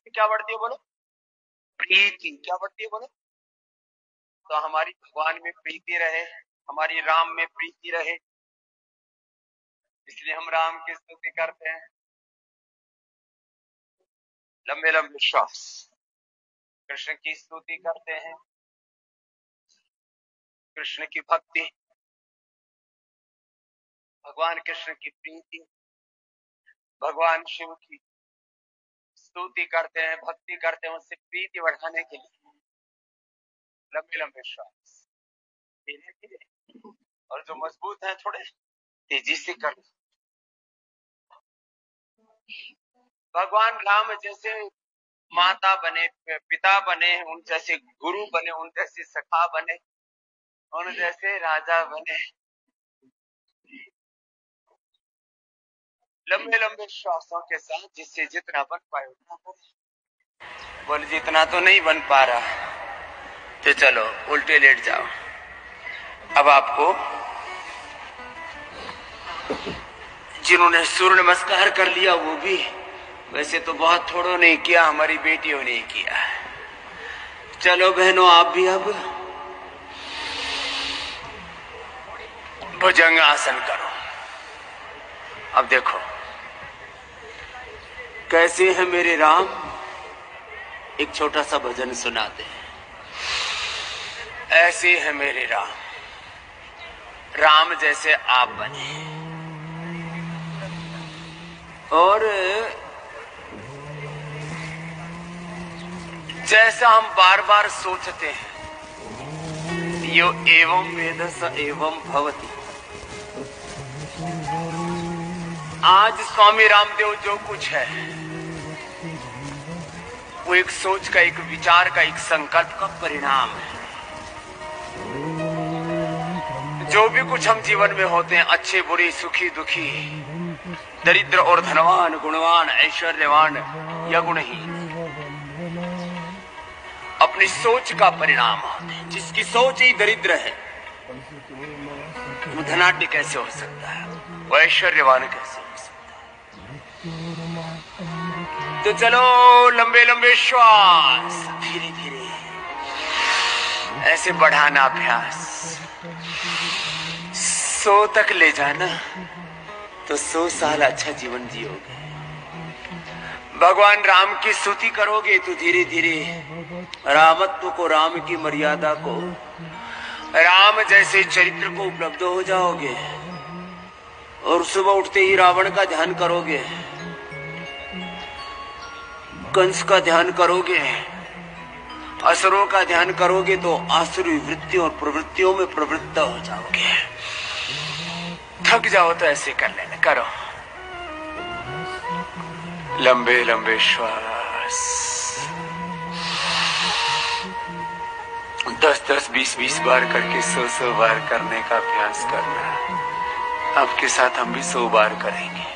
क्या बढ़ती है बोलो? प्रीति। क्या बढ़ती है बोलो? तो हमारी भगवान में प्रीति रहे, हमारी राम में प्रीति रहे, इसलिए हम राम की स्तुति करते हैं। लंबे लंबे श्वास, कृष्ण की स्तुति करते हैं, कृष्ण की भक्ति, भगवान कृष्ण की प्रीति, भगवान शिव की स्तुति करते हैं, भक्ति करते हैं, उससे प्रीति बढ़ाने के लिए लंबे लंबे श्वास, धीरे धीरे, और जो मजबूत है थोड़े तेजी से कर। भगवान राम जैसे माता बने, पिता बने, उन जैसे गुरु बने, उन जैसे सखा बने, उन जैसे राजा बने। लंबे लंबे श्वासों के साथ, जिससे जितना बन पाए उतना करें। बोले जितना तो नहीं बन पा रहा, तो चलो उल्टे लेट जाओ। अब आपको जिन्होंने सूर्य नमस्कार कर लिया, वो भी वैसे तो बहुत थोड़ो नहीं किया, हमारी बेटियों ने किया। चलो बहनों, आप भी अब भुजंग आसन करो। अब देखो कैसे है मेरे राम। एक छोटा सा भजन सुनाते हैं। ऐसे है मेरे राम, राम जैसे आप बने। और जैसा हम बार बार सोचते हैं, यो एवं वेद स एवं भवति। आज स्वामी रामदेव जो कुछ है, वो एक सोच का, एक विचार का, एक संकल्प का परिणाम है। जो भी कुछ हम जीवन में होते हैं, अच्छे बुरे, सुखी दुखी, दरिद्र और धनवान, गुणवान ऐश्वर्यवान या गुणहीन, अपनी सोच का परिणाम होते हैं। जिसकी सोच ही दरिद्र है, वो धनाढ्य कैसे हो सकता है, वो ऐश्वर्यवान कैसे हो सकता है। तो चलो लंबे लंबे श्वास, धीरे धीरे ऐसे बढ़ाना अभ्यास। 100 तक ले जाना तो 100 साल अच्छा जीवन जियोगे। भगवान राम की स्तुति करोगे तो धीरे धीरे रामत्व को, राम की मर्यादा को, राम जैसे चरित्र को उपलब्ध हो जाओगे। और सुबह उठते ही रावण का ध्यान करोगे, कंस का ध्यान करोगे, असुरों का ध्यान करोगे, तो आसुरी वृत्तियों और प्रवृत्तियों में प्रवृत्त हो जाओगे। थक जाओ तो ऐसे कर लेना, करो लंबे लंबे श्वास। 10-10, 20-20 बार करके 100-100 बार करने का अभ्यास करना। आपके साथ हम भी 100 बार करेंगे।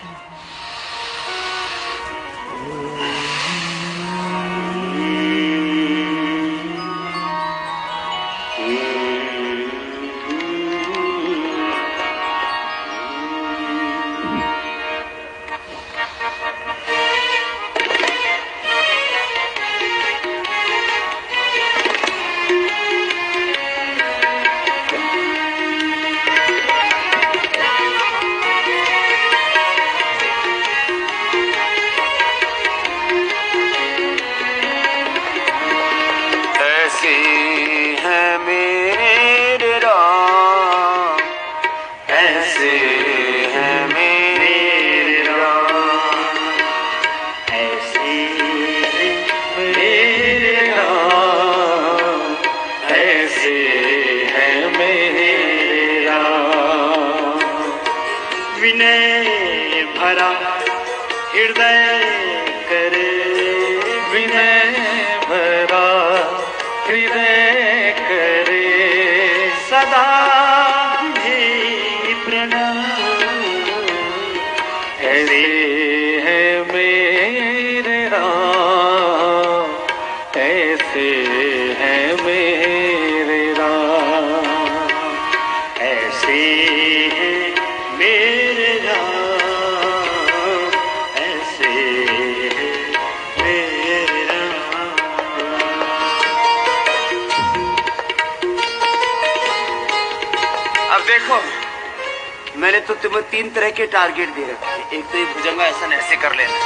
देखो, मैंने तो तुम्हें 3 तरह के टारगेट दे रखे हैं। एक तो ये भुजंगासन ऐसे कर लेना,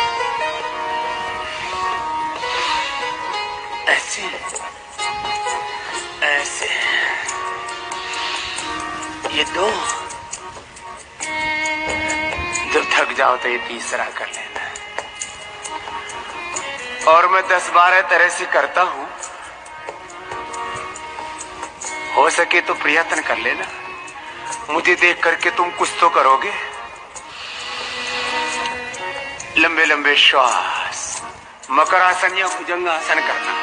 ऐसे ऐसे, ये 2, जब थक जाओ तो ये 3रा कर लेना। और मैं 10-12 तरह से करता हूं, हो सके तो प्रयत्न कर लेना। मुझे देख करके तुम कुछ तो करोगे। लंबे लंबे श्वास, मकरासन या भुजंगासन करना,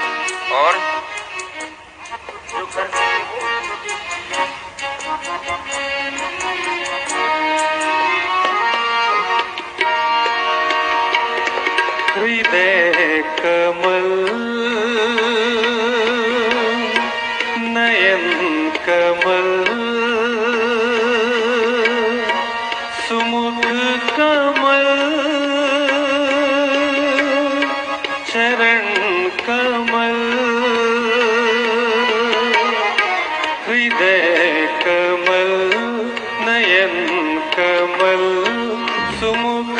और जो कर हृदय कमल नयन कमल सुमुख कमल चरण कमल हृदय कमल नयन कमल सुमुख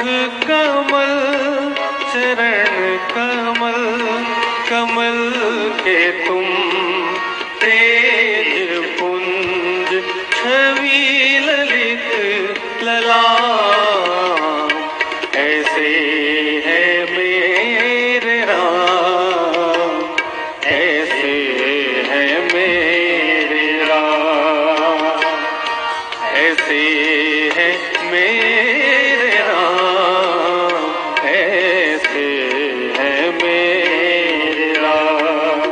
कमल चरण कमल कमल के तुम तेज पुंज छवि ललित ललाम ऐसे है मेरे राम ऐसे है मेरे राम ऐसे है मेरे राम ऐसे है मेरे राम।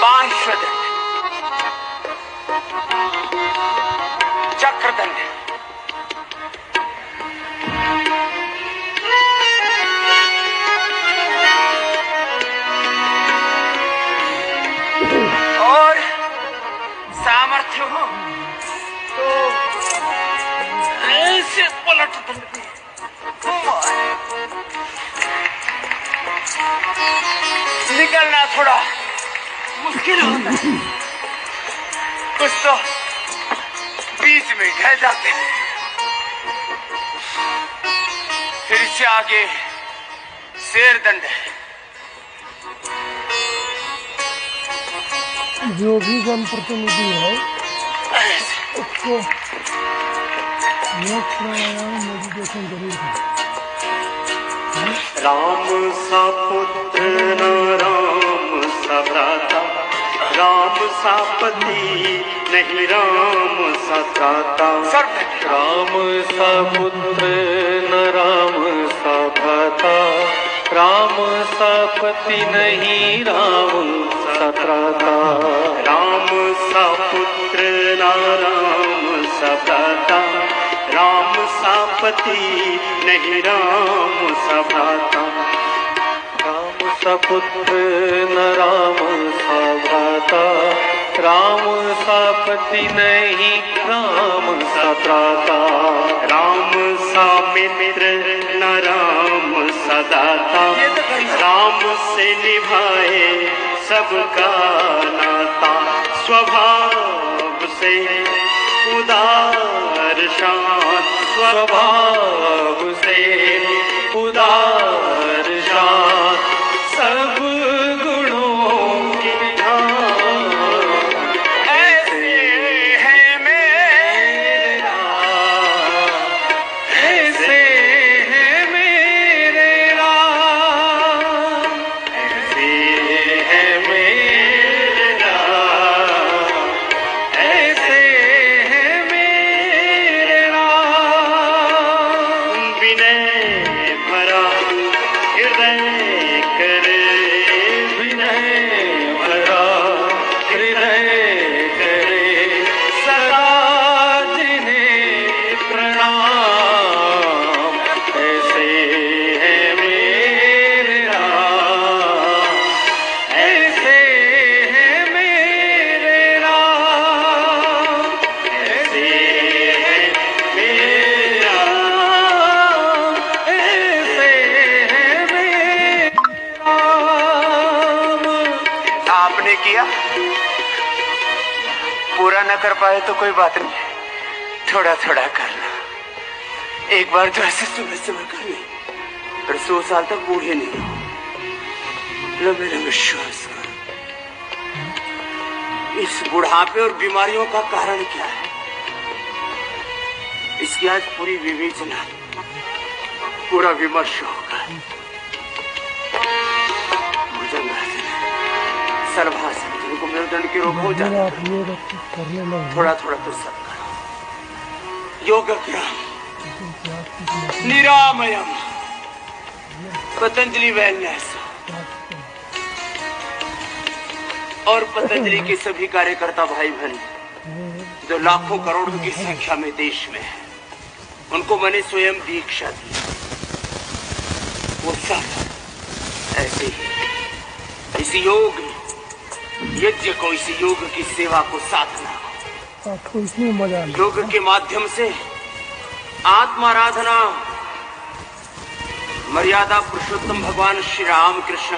पार्श्वदंड, चक्रदंड, और सामर्थ्य हो तो ऐसे पलट दंड भी। निकलना थोड़ा मुश्किल होता है, कुछ तो बीच में ढह जाते हैं। फिर इससे आगे शेर दंड है। जो भी जनप्रतिनिधि है उसको योग प्राणायाम मेडिटेशन जरूर करें। राम सा पुत्र न राम सा भ्राता राम सा पति नहीं राम सा त्राता राम सा पुत्र न राम सा भ्राता राम सा पति नहीं राम सा त्राता राम सा पुत्र न राम सा भ्राता राम सा पति नहीं राम सा भ्राता राम सा पुत्र न राम सा भ्राता राम सा पति नहीं राम सा त्राता राम सा मित्र न राम सा दाता राम से निभाए सबका नाता स्वभाव से उदार शांत स्वभाव से उदार शांत सब गुणों की ढाल ऐसे है मेरा ऐसे है मेरे राम ऐसे है मेरा ऐसे है मेरे राम विनय भरा हृदय आपने किया, पूरा न कर पाए तो कोई बात नहीं, थोड़ा थोड़ा करना। एक बार तो ऐसे सुबह सुबह कर ले, फिर 100 साल तक बूढ़े नहीं हो। लंबे लंबे श्वास कर। इस बुढ़ापे और बीमारियों का कारण क्या है, इसकी आज पूरी विवेचना, पूरा विमर्श होगा। सर्वासन, जिनको मेरुदंड के रोग हो जाते हैं, थोड़ा थोड़ा तो सब करो। योगग्राम, निरामयम, पतंजलि वेलनेस और पतंजलि के सभी कार्यकर्ता भाई बहन जो लाखों करोड़ों की संख्या में देश में है, उनको मैंने स्वयं दीक्षा दी। वो सब ऐसे ही इस योग यज्ञ को, इस योग की सेवा को साधना, आपको इसमें मजा आया। योग के माध्यम से आत्माराधना, मर्यादा पुरुषोत्तम भगवान श्री राम कृष्ण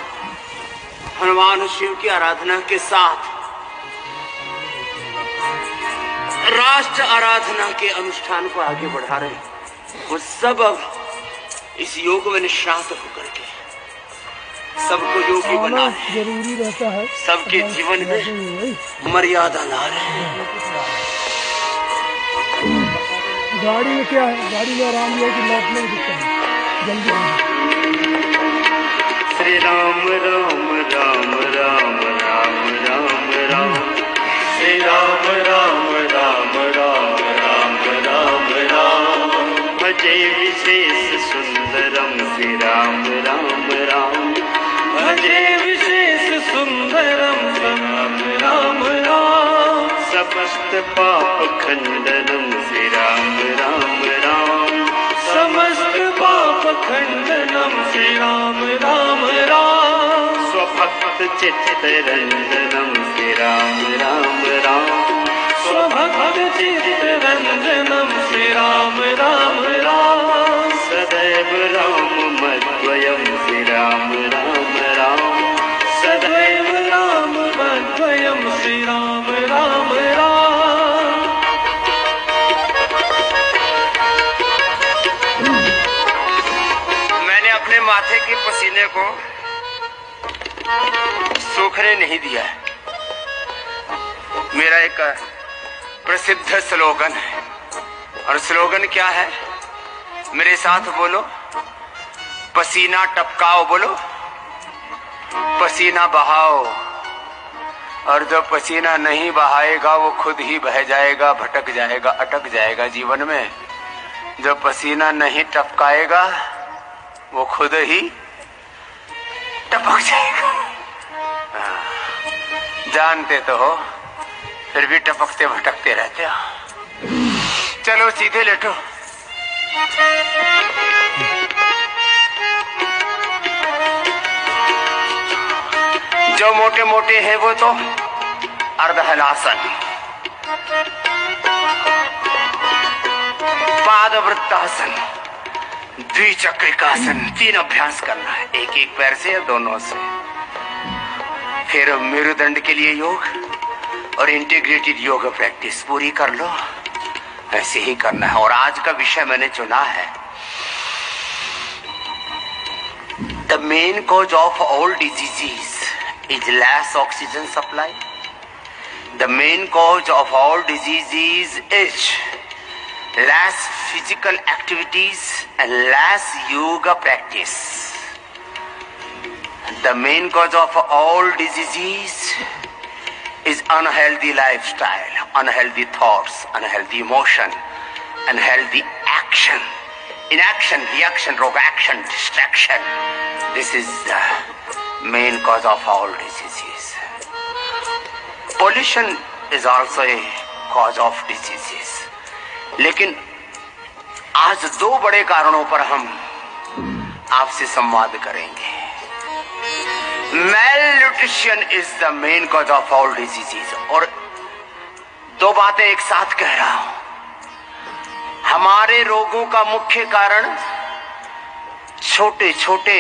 हनुमान शिव की आराधना के साथ राष्ट्र आराधना के अनुष्ठान को आगे बढ़ा रहे हैं। वो सब अब इस योग में निष्णात होकर के सबको योगी बना रहे हैं, जरूरी रहता है, सबके जीवन में मर्यादा ला रहे हैं। गाड़ी में क्या है, गाड़ी में आराम है कि लौटने में दिक्कत है, जल्दी श्री राम राम राम राम राम राम राम, श्री राम राम राम राम राम राम राम, भजे विशेष सुंदरम श्री राम राम राम, भजे विशेष सुंदरम राम राम राम, समस्त पाप खंडनम श्री राम राम राम, समस्त पाप खंडनम श्री राम राम राम, स्वभक्त चित्त रंजनम श्री राम राम राम, स्वभक्त चित्त रंजनम श्री राम राम राम, सदैव राम मद्वयम श्री राम राम राम, सदैव राम मद्वयम श्री राम राम राम। मैंने अपने माथे के पसीने को सूखने नहीं दिया है। मेरा एक प्रसिद्ध स्लोगन है, और स्लोगन क्या है, मेरे साथ बोलो, पसीना टपकाओ, बोलो पसीना बहाओ, और जो पसीना नहीं बहाएगा वो खुद ही बह जाएगा, भटक जाएगा, अटक जाएगा जीवन में। जो पसीना नहीं टपकाएगा वो खुद ही टपक जाएगा। जानते तो हो, फिर भी टपकते भटकते रहते हो। चलो सीधे लेटो। जो मोटे मोटे हैं वो तो अर्धहलासन, पादवृत्तासन, द्विचक्रिकासन, 3 अभ्यास करना है, एक एक पैर से या दोनों से। फिर मेरुदंड के लिए योग और इंटीग्रेटेड योग प्रैक्टिस पूरी कर लो। ऐसे ही करना है। और आज का विषय मैंने चुना है, the main cause of all diseases is less oxygen supply. The main cause of all diseases is less physical activities and less yoga practice. The main cause of all diseases is unhealthy lifestyle, unhealthy thoughts, unhealthy emotion, unhealthy action. Inaction, reaction, reaction, distraction. This is the main cause of all diseases. Pollution is also a cause of diseases. लेकिन आज 2 बड़े कारणों पर हम आपसे संवाद करेंगे। Malnutrition is the main cause of all diseases. और 2 बातें एक साथ कह रहा हूं। हमारे रोगों का मुख्य कारण छोटे छोटे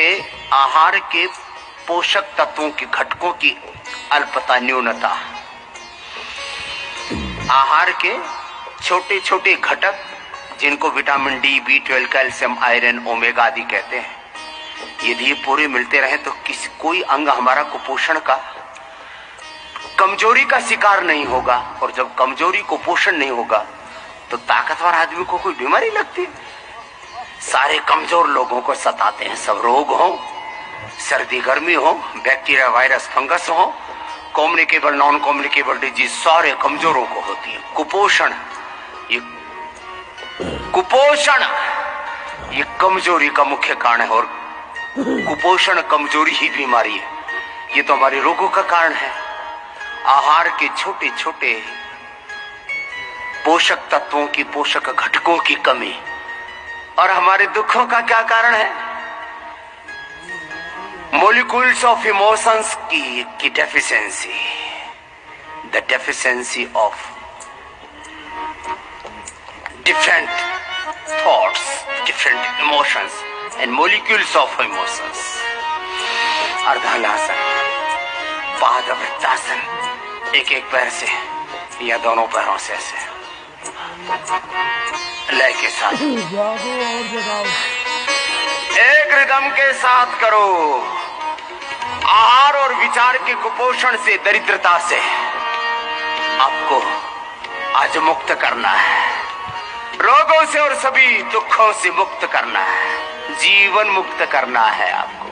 आहार के पोषक तत्वों की घटकों की अल्पता, न्यूनता, आहार के छोटे छोटे घटक जिनको vitamin D, B12, calcium, iron, omega आदि कहते हैं, यदि ये पूरे मिलते रहे तो कोई अंग हमारा कुपोषण का, कमजोरी का शिकार नहीं होगा। और जब कमजोरी कुपोषण नहीं होगा तो ताकतवर आदमी को कोई बीमारी लगती? सारे कमजोर लोगों को सताते हैं सब रोग हो, सर्दी गर्मी हो, बैक्टीरिया, वायरस, फंगस हो, कम्युनिकेबल, नॉन कम्युनिकेबल डिजीज, सारे कमजोरों को होती है। कुपोषण, ये कुपोषण ये कमजोरी का मुख्य कारण है। और कुपोषण, कमजोरी ही बीमारी है। ये तो हमारे रोगों का कारण है। आहार के छोटे छोटे पोषक तत्वों की, पोषक घटकों की कमी। और हमारे दुखों का क्या कारण है? मोलिक्यूल्स ऑफ इमोशंस की deficiency, the deficiency of different thoughts, different emotions and molecules of emotions. अर्धालासन, पादवृत्तासन, एक एक पैर से या दोनों पैरों से ऐसे लय के साथ एक रिदम के साथ करो। आहार और विचार के कुपोषण से, दरिद्रता से आपको आज मुक्त करना है। रोगों से और सभी दुखों से मुक्त करना है। जीवन मुक्त करना है आपको।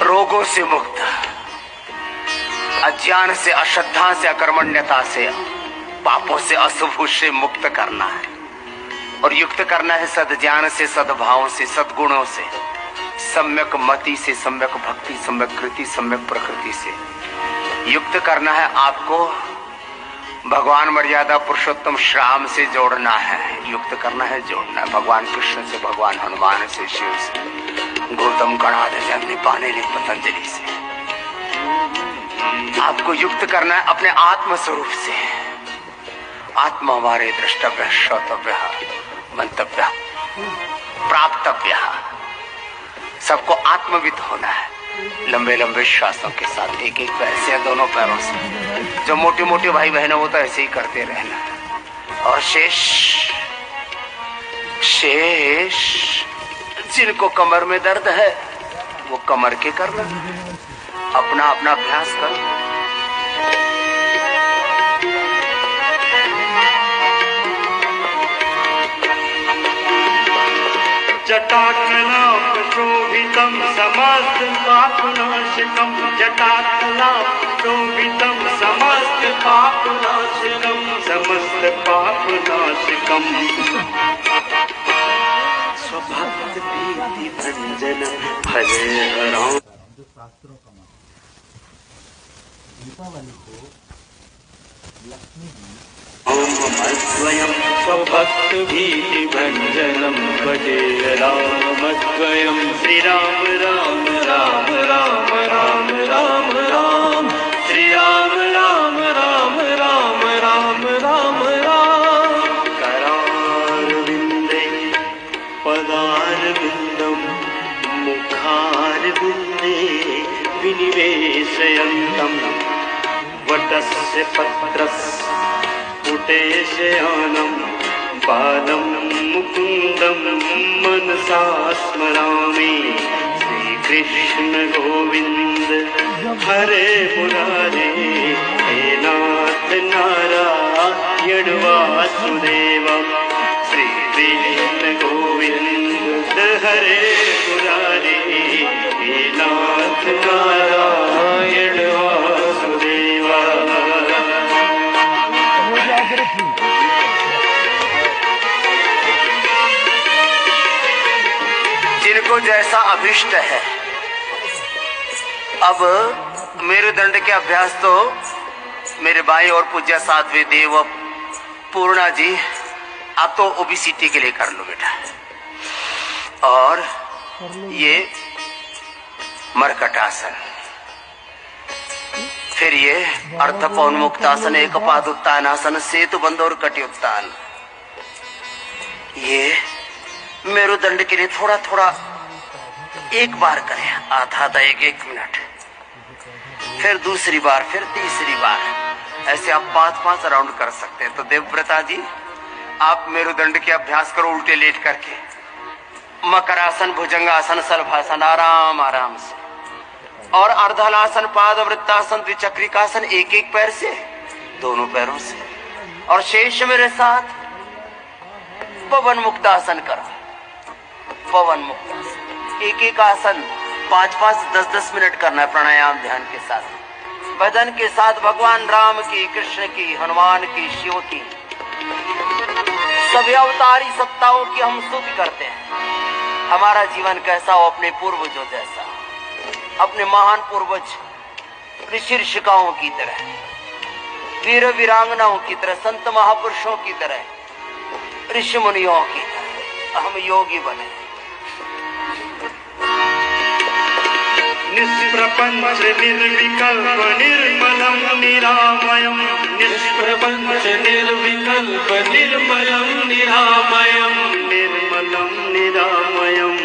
रोगों से मुक्त, अज्ञान से, अश्रद्धा से, अकर्मण्यता से, पापों से, अशुभ से मुक्त करना है। और युक्त करना है सद्ज्ञान से, सद्भाव से, सद्गुणों से, सम्यक मति से, सम्यक भक्ति, सम्यक कृति, सम्यक प्रकृति से युक्त करना है आपको। भगवान मर्यादा पुरुषोत्तम श्याम से जोड़ना है, युक्त करना है, जोड़ना है। भगवान कृष्ण से, भगवान हनुमान से, शिव से, गौतम गणाधर, अग्नि पाणिनि, पतंजलि से आपको युक्त करना है अपने आत्म स्वरूप से। आत्मा हमारे द्रष्टव्य, श्रोतव्य, मंतव्य, प्राप्तव्य, सबको आत्मविद होना है। लंबे लंबे श्वासों के साथ एक एक पैर से या दोनों पैरों से। जो मोटे मोटे भाई बहन वो तो ऐसे ही करते रहना। और शेष जिनको कमर में दर्द है वो कमर के करना, अपना अपना अभ्यास करो। जटाकलापशोभितं समस्तपापनाशकं, जटाकलापशोभितं समस्तपापनाशकं, समस्तपापनाशकं, स्वभक्तिभीतिभञ्जनं भजेहरां। शास्त्रों का मत, दीपावली को लक्ष्मी जी राममद्वयं स्वभक्तिभीतिभञ्जनं भजे राममद्वयं। श्री राम राम राम राम राम राम राम, श्री राम राम राम राम राम राम राम। करारविन्दे पदारविन्दं मुखारविन्दे विनिवेशयन्तं, वटस्य पत्रस्य पुटेशयानं बालं मुकुन्दं मनसा स्मरामि। श्रीकृष्ण गोविन्द हरे मुरारे, हे नाथ नारायण वासुदेव। श्रीकृष्ण गोविन्द हरे मुरारे, हे नाथ नारायण वासुदेव। जिनको जैसा अभिष्ट है, अब मेरुदंड के अभ्यास तो मेरे भाई और पूज्य साध्वी देव पूर्णा जी आप तो ओबीसीटी के लिए कर लो बेटा। और ये मरकटासन, फिर ये अर्धपौन्मुक्तासन, एक पाद उत्तानासन, सेतु बंध और कटी उत्तान। ये मेरुदंड के लिए थोड़ा थोड़ा एक बार करें आधा आधा एक मिनट, फिर दूसरी बार, फिर तीसरी बार, ऐसे आप 5-5 राउंड कर सकते हैं। तो देवव्रता जी आप मेरुदंड के अभ्यास करो उल्टे लेट करके, मकरासन, भुजंगासन, सलभासन, आराम आराम से, और अर्धलासन, पाद वृत्तासन, द्विचक्रिकासन, एक एक पैर से, दोनों पैरों से, और शेष मेरे साथ पवन मुक्तासन करो। पवन मुक्तासन एक एक आसन 5-5, 10-10 मिनट करना है प्राणायाम ध्यान के साथ, भजन के साथ। भगवान राम की, कृष्ण की, हनुमान की, शिव की, सभी अवतारी सत्ताओं की हम स्तुति करते हैं। हमारा जीवन कैसा हो, अपने पूर्वजों जैसा, अपने महान पूर्वज ऋषि ऋषिकाओं की तरह, वीर वीरांगनाओं की तरह, संत महापुरुषों की तरह, ऋषि मुनियों की तरह हम योगी बने। निष्प्रपंच निर्विकल्प निर्मलम निरामयम, निष्प्रपंच निर्विकल्प निर्मलम निरामयम, निर्मलम निरामयम,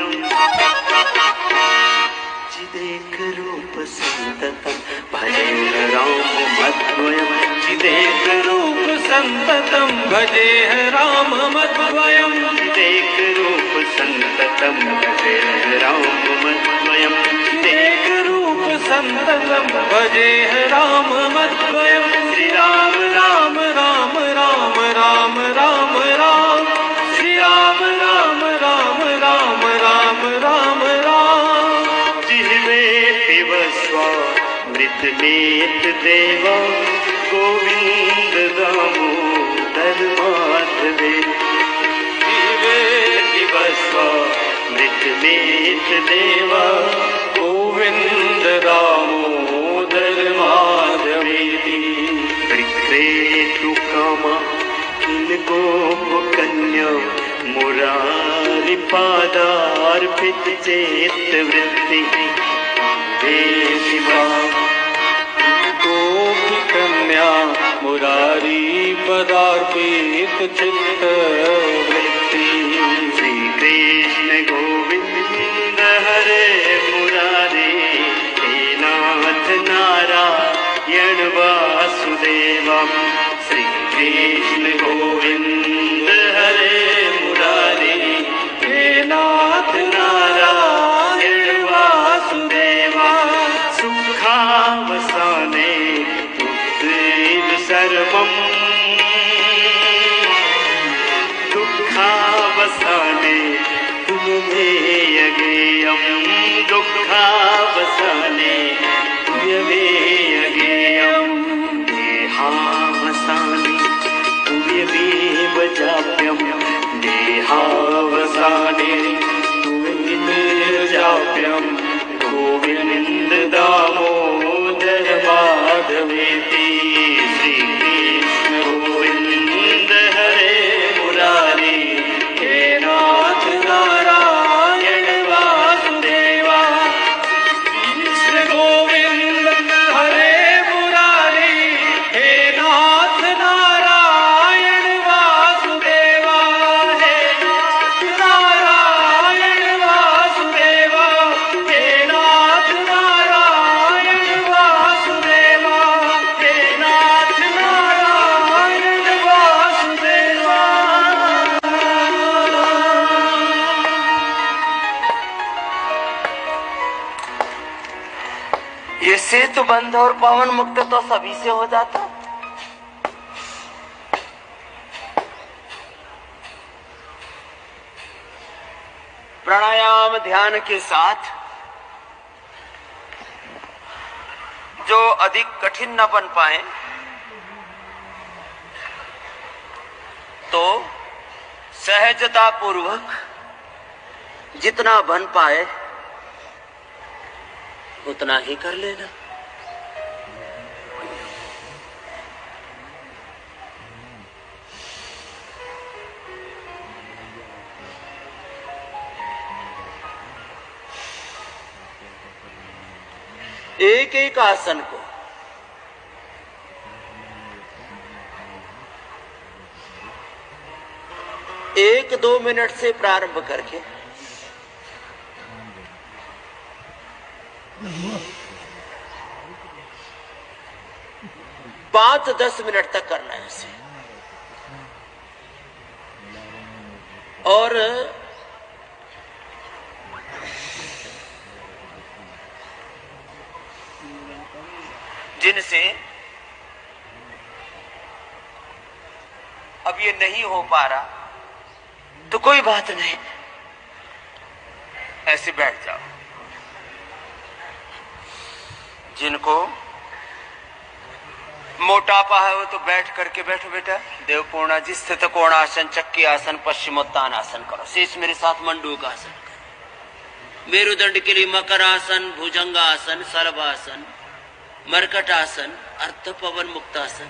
चिदेक रूप संततम भजे राम मध्वयम, चिदेक रूप संततम भजे राम मध्वयम, चिदेक रूप संततम भजे राम मध्वयम, चिदेक रूप संततम भजे राम मध्वयम। श्री राम राम राम राम राम राम राम, श्री राम राम राम राम राम राम राम, जिह्वे पिब स्वामृतमेत देवा, गोविंद दामोदर माधवे, जिह्वे पिब स्वामृतमेत देवा, गोविंद दामोदर माधवेति, विक्रेतु कामा किनको कन्या, मुरारी पादार्पित चेत वृत्ति, शिवा गोपी कन्या मुरारी पदार्पित चित्त वृत्ति, श्री कृष्ण गोविंद हरे मुरारी, हे नाथ नारायण वासुदेवा, श्री कृष्ण गोविंद हरे मुरारी, हे नाथ नारायण वासुदेवा, सुखावसाने तुद्दीन सर्वम, दुःखावसाने तुमेयगेयम, दुःखावसाने तुमेयगेयम, देहावसाने तुमेव जाप्यम, देहावसाने तुमेव जाप्यम, गोविंद दामोदर माधवेति, श्री कृष्ण गोविंद हरे मुरारी, हे नाथ नारायण वासुदेवा, कृष्ण गोविंद हरे मुरारी, हे नाथ नारायण वासुदेवा, हे नाथ नारायण वासुदेवा, हे नाथ नारायण वासुदेवा, हे नाथ नारायण वासुदेवा। ये सेतु बंध और पवन मुक्त तो सभी से हो जाता। प्राणायाम ध्यान के साथ जो अधिक कठिन न बन पाए तो सहजता पूर्वक जितना बन पाए उतना ही कर लेना। एक एक आसन को एक दो मिनट से प्रारंभ करके 5-10 मिनट तक करना है इसे। और जिनसे अब ये नहीं हो पा रहा तो कोई बात नहीं, ऐसे बैठ जाओ। जिनको मोटापा है वो तो बैठ करके बैठो बेटा। देवपूर्णा जी, स्थित कोणासन, चक्की आसन, पश्चिमोत्तान आसन करो। शेष मेरे साथ मंडूक आसन करो। मेरुदंड के लिए मकर आसन, भुजंग आसन, सर्वासन, मरकट आसन, अर्ध पवन मुक्त आसन,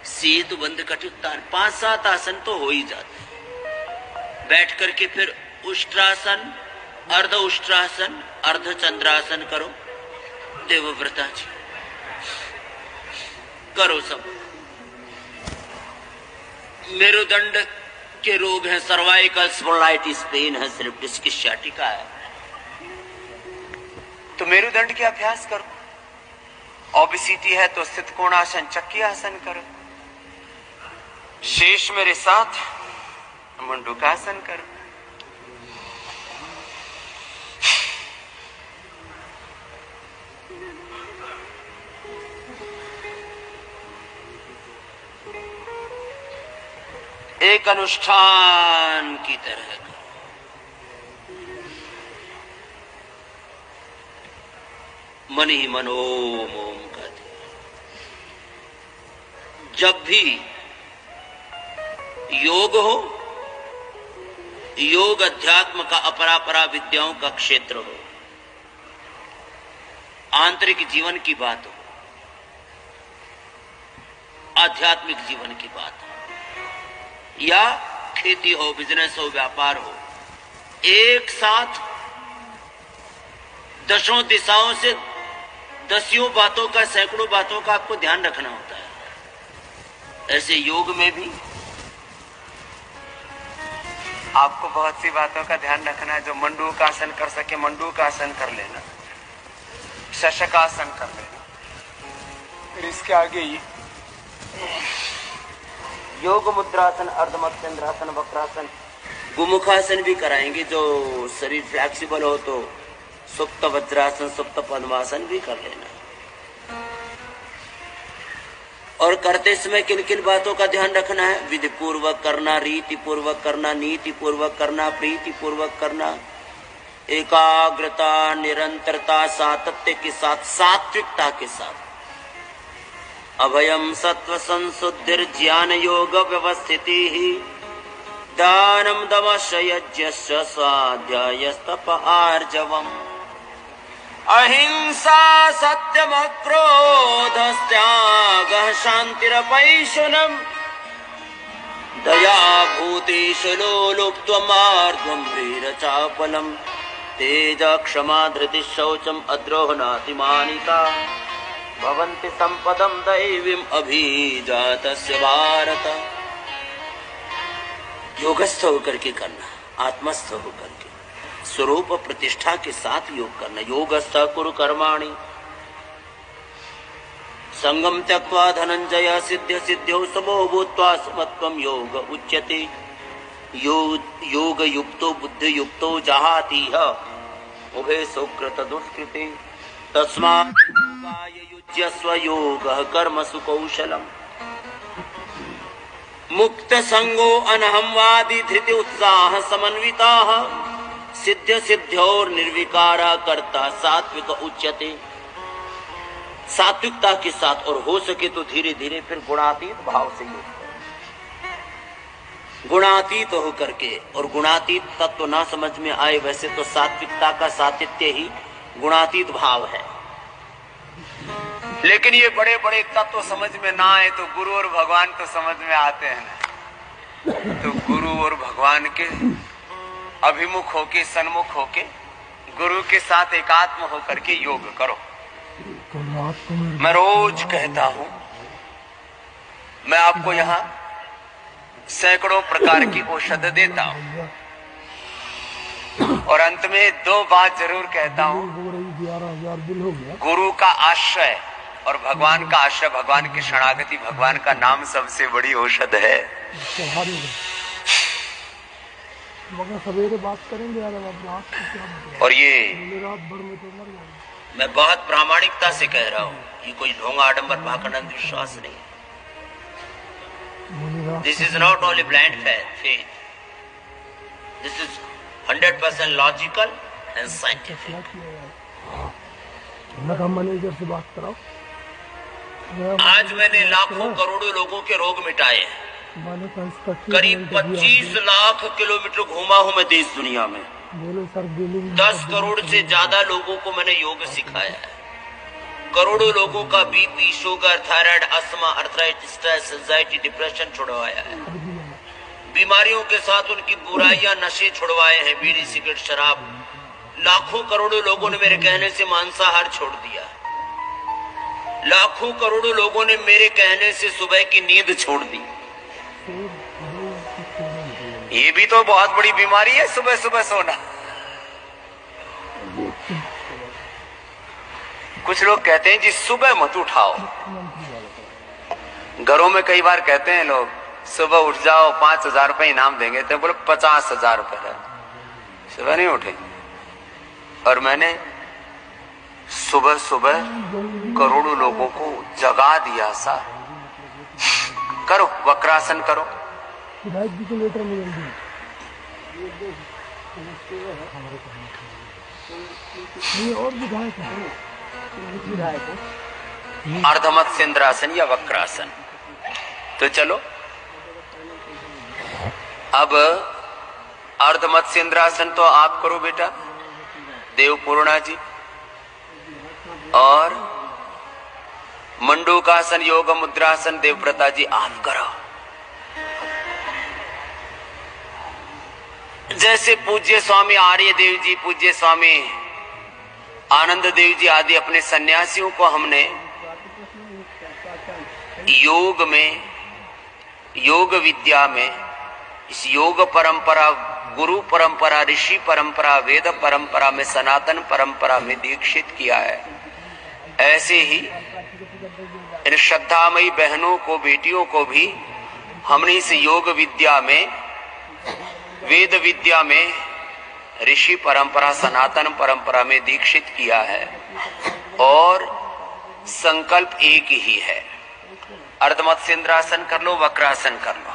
सेतु बंद कटित्तान, 5-7 आसन तो हो ही जाते। बैठ करके फिर उष्ट्रासन, अर्ध उष्ट्रासन, अर्ध चंद्रासन करो। देवव्रता जी करो सब। मेरुदंड के रोग हैं, सर्वाइकल स्पॉन्डिलाइटिस पेन है, सिर्फ डिस्क स्ciatica है, तो मेरुदंड के अभ्यास करो। ओबेसिटी है तो स्थित कोणासन, चक्की आसन करो। शेष मेरे साथ मंडूकासन करो। एक अनुष्ठान की तरह करो। मन ही मन ओम ओम कहते। जब भी योग हो, योग अध्यात्म का अपरापरा विद्याओं का क्षेत्र हो, आंतरिक जीवन की बात हो, आध्यात्मिक जीवन की बात हो, या खेती हो, बिजनेस हो, व्यापार हो, एक साथ दसों दिशाओं से दसियों बातों का, सैकड़ों बातों का आपको ध्यान रखना होता है। ऐसे योग में भी आपको बहुत सी बातों का ध्यान रखना है। जो मंडूक आसन कर सके मंडूक आसन कर लेना, शशकासन कर लेना। फिर इसके आगे ही योग मुद्रासन, अर्धमत्स्येंद्रासन, वक्रासन, गुमुखासन भी कराएंगे। जो शरीर फ्लेक्सिबल हो तो सुप्त वज्रासन, सुप्त पद्मासन भी कर लेना। और करते समय किन किन बातों का ध्यान रखना है? विधि पूर्वक करना, रीति पूर्वक करना, नीति पूर्वक करना, प्रीति पूर्वक करना, एकाग्रता, निरंतरता, सातत्य के साथ, सात्विकता के साथ। अभयम सत्व संशुद्धिर ज्ञान योग व्यवस्थिति ही दानम दमश यज्ञस्य स्वाध्यायस्तप आर्जवम् अहिंसा सत्यम क्रोधस्त्यागः शान्तिरपैशुनम् दया भूतेषु लोलुप्त्वमार्ध्वं वीरचापलम् तेज क्षमा धृति शौचम अद्रोह नातिमानिता भवन्ति संपदम दैवीम अभिजातस्य भारत। योगस्थ होकर के करना, आत्मस्थ होकर के, स्वरूप प्रतिष्ठा के साथ योग करना। योगस्थ कुरु कर्माणि संगम त्यक्त्वा धनंजय सिद्ध सिद्ध्यौ समो भूत्वा समत्वं योग उच्यते। योग युक्तो बुद्धि युक्तो जहाति उभे सुकृत दुष्कृते तस्मात् युज्यस्व योगः कर्मसु कौशलम् मुक्त संगो अनहंवादी धृति उत्साह समन्विताः सिद्ध सिद्ध्योर निर्विकारा कर्ता सात्विक उच्यते। सात्विकता के साथ, और हो सके तो धीरे धीरे फिर गुणातीत भाव से योग, गुणातीत होकर के। और गुणातीत तत्व ना समझ में आए वैसे तो सात्विकता का सातित्य ही गुणातीत भाव है, लेकिन ये बड़े बड़े तत्व समझ में ना आए तो गुरु और भगवान तो समझ में आते हैं ना। तो गुरु और भगवान के अभिमुख होके, सन्मुख होके, गुरु के साथ एकात्म होकर के योग करो। मैं रोज कहता हूं, मैं आपको यहां सैकड़ों प्रकार की औषध देता हूं। और अंत में दो बात जरूर कहता हूं, हो रही 11,000 बिल हो गया। गुरु का आश्रय और भगवान का आश्रय, भगवान की शरणागति, भगवान का नाम सबसे बड़ी औषध है। मगर सवेरे बात करेंगे यार, अब रात को क्या बताएं? और ये रात भर में तो मर जाएंगे। मैं बहुत प्रामाणिकता से कह रहा हूं, ये कोई ढोंग आडंबर भाखंड विश्वास नहीं। This is not only blind faith, this is 100% logical and scientific. Manager से बात कराओ। आज मैंने लाखों करोड़ों लोगों के रोग मिटाए हैं। करीब 25 लाख किलोमीटर घूमा हूं मैं देश दुनिया में। बोले सर 10 करोड़ से ज्यादा लोगों को मैंने योग सिखाया है। करोड़ों लोगों का BP, sugar, thyroid, asthma, arthritis, stress, anxiety, depression छुड़वाया है। बीमारियों के साथ उनकी बुराइयां, नशे छुड़वाए हैं, बीड़ी, सिगरेट, शराब। लाखों करोड़ों लोगों ने मेरे कहने से मांसाहार छोड़ दिया। लाखों करोड़ों लोगों ने मेरे कहने से सुबह की नींद छोड़ दी। ये भी तो बहुत बड़ी बीमारी है, सुबह सुबह सोना। कुछ लोग कहते हैं जी सुबह मत उठाओ। घरों में कई बार कहते हैं लोग, सुबह उठ जाओ 5,000 रुपए इनाम देंगे, तो बोले 50,000 रुपए है, सुबह नहीं उठे। और मैंने सुबह सुबह करोड़ों लोगों को जगा दिया सा। करो वक्रासन करो। अर्धमत्स्येंद्रासन या वक्रासन। तो चलो अब अर्धमत्स्येंद्रासन तो आप करो बेटा, देवपूर्णा जी, और मंडूकासन, योग मुद्रासन देवव्रता जी आप करो। जैसे पूज्य स्वामी आर्य देव जी, पूज्य स्वामी आनंद देव जी आदि अपने सन्यासियों को हमने योग में, योग विद्या में, इस योग परंपरा, गुरु परंपरा, ऋषि परंपरा, वेद परंपरा में, सनातन परंपरा में दीक्षित किया है, ऐसे ही इन श्रद्धामयी बहनों को, बेटियों को भी हमने इस योग विद्या में, वेद विद्या में, ऋषि परंपरा, सनातन परंपरा में दीक्षित किया है। और संकल्प एक ही है, अर्धमत्स्येंद्रासन कर लो, वक्रासन कर लो।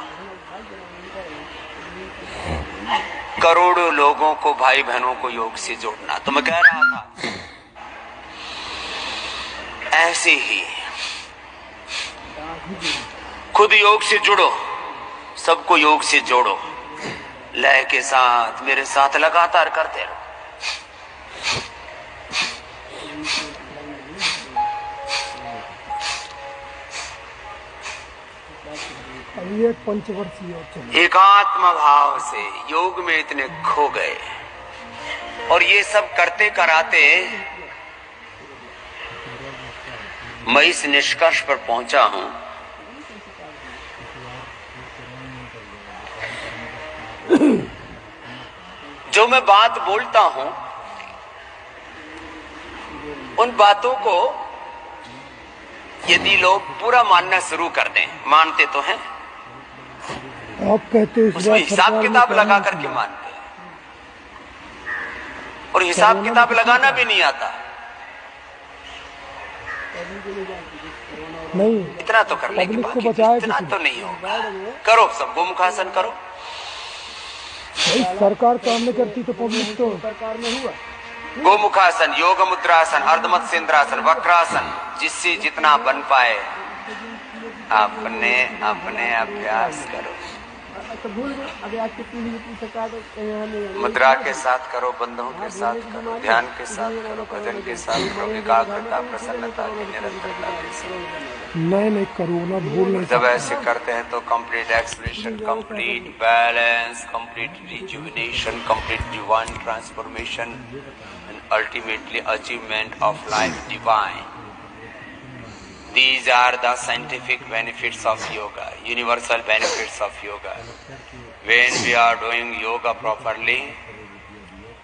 करोड़ों लोगों को, भाई बहनों को योग से जोड़ना। तो मैं कह रहा था ऐसे ही खुद योग से जुड़ो, सबको योग से जोड़ो, लय के साथ मेरे साथ लगातार करते रहो। एकात्म भाव से योग में इतने खो गए, और ये सब करते कराते मैं इस निष्कर्ष पर पहुंचा हूं, जो मैं बात बोलता हूं उन बातों को यदि लोग पूरा मानना शुरू कर दें, मानते तो हैं, आप कहते हैं उसमें हिसाब किताब लगा करके मानते हैं, और हिसाब किताब लगाना भी नहीं आता। नहीं, इतना तो कर लेंगे, बाकी इतना तो नहीं होगा। करो सब, गोमुखासन करो। सरकार काम नहीं करती तो पब्लिक तो सरकार में हुआ। गोमुखासन, योग मुद्रासन, अर्धमत्स्येंद्रासन, वक्रासन, जिससे जितना बन पाए अपने अपने अभ्यास करो। मुद्रा के साथ करो, बंधों के साथ करो, ध्यान के साथ करो, भजन के साथ करो, एकाग्रता, प्रसन्नता की निरंतरता के साथ। नहीं करो ना, बोल। जब ऐसे करते हैं तो complete expression, complete balance, complete rejuvenation, complete divine transformation and ultimately achievement of life divine. These are the scientific benefits of yoga, universal benefits of yoga. When we are doing yoga properly,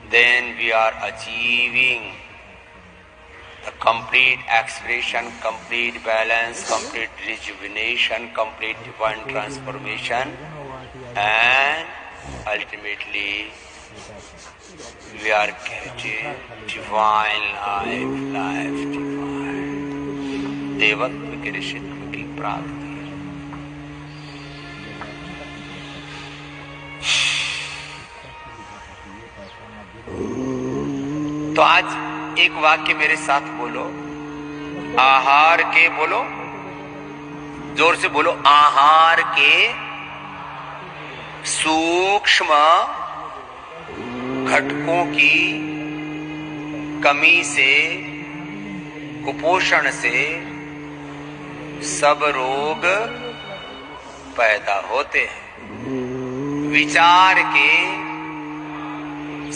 then we are achieving the complete expression, complete balance, complete rejuvenation, complete divine transformation, and ultimately we are getting divine life divine. देवत्व के ऋषित्व की प्राप्ति। तो आज एक वाक्य मेरे साथ बोलो, आहार के, बोलो जोर से बोलो, आहार के सूक्ष्म घटकों की कमी से, कुपोषण से सब रोग पैदा होते हैं। विचार के,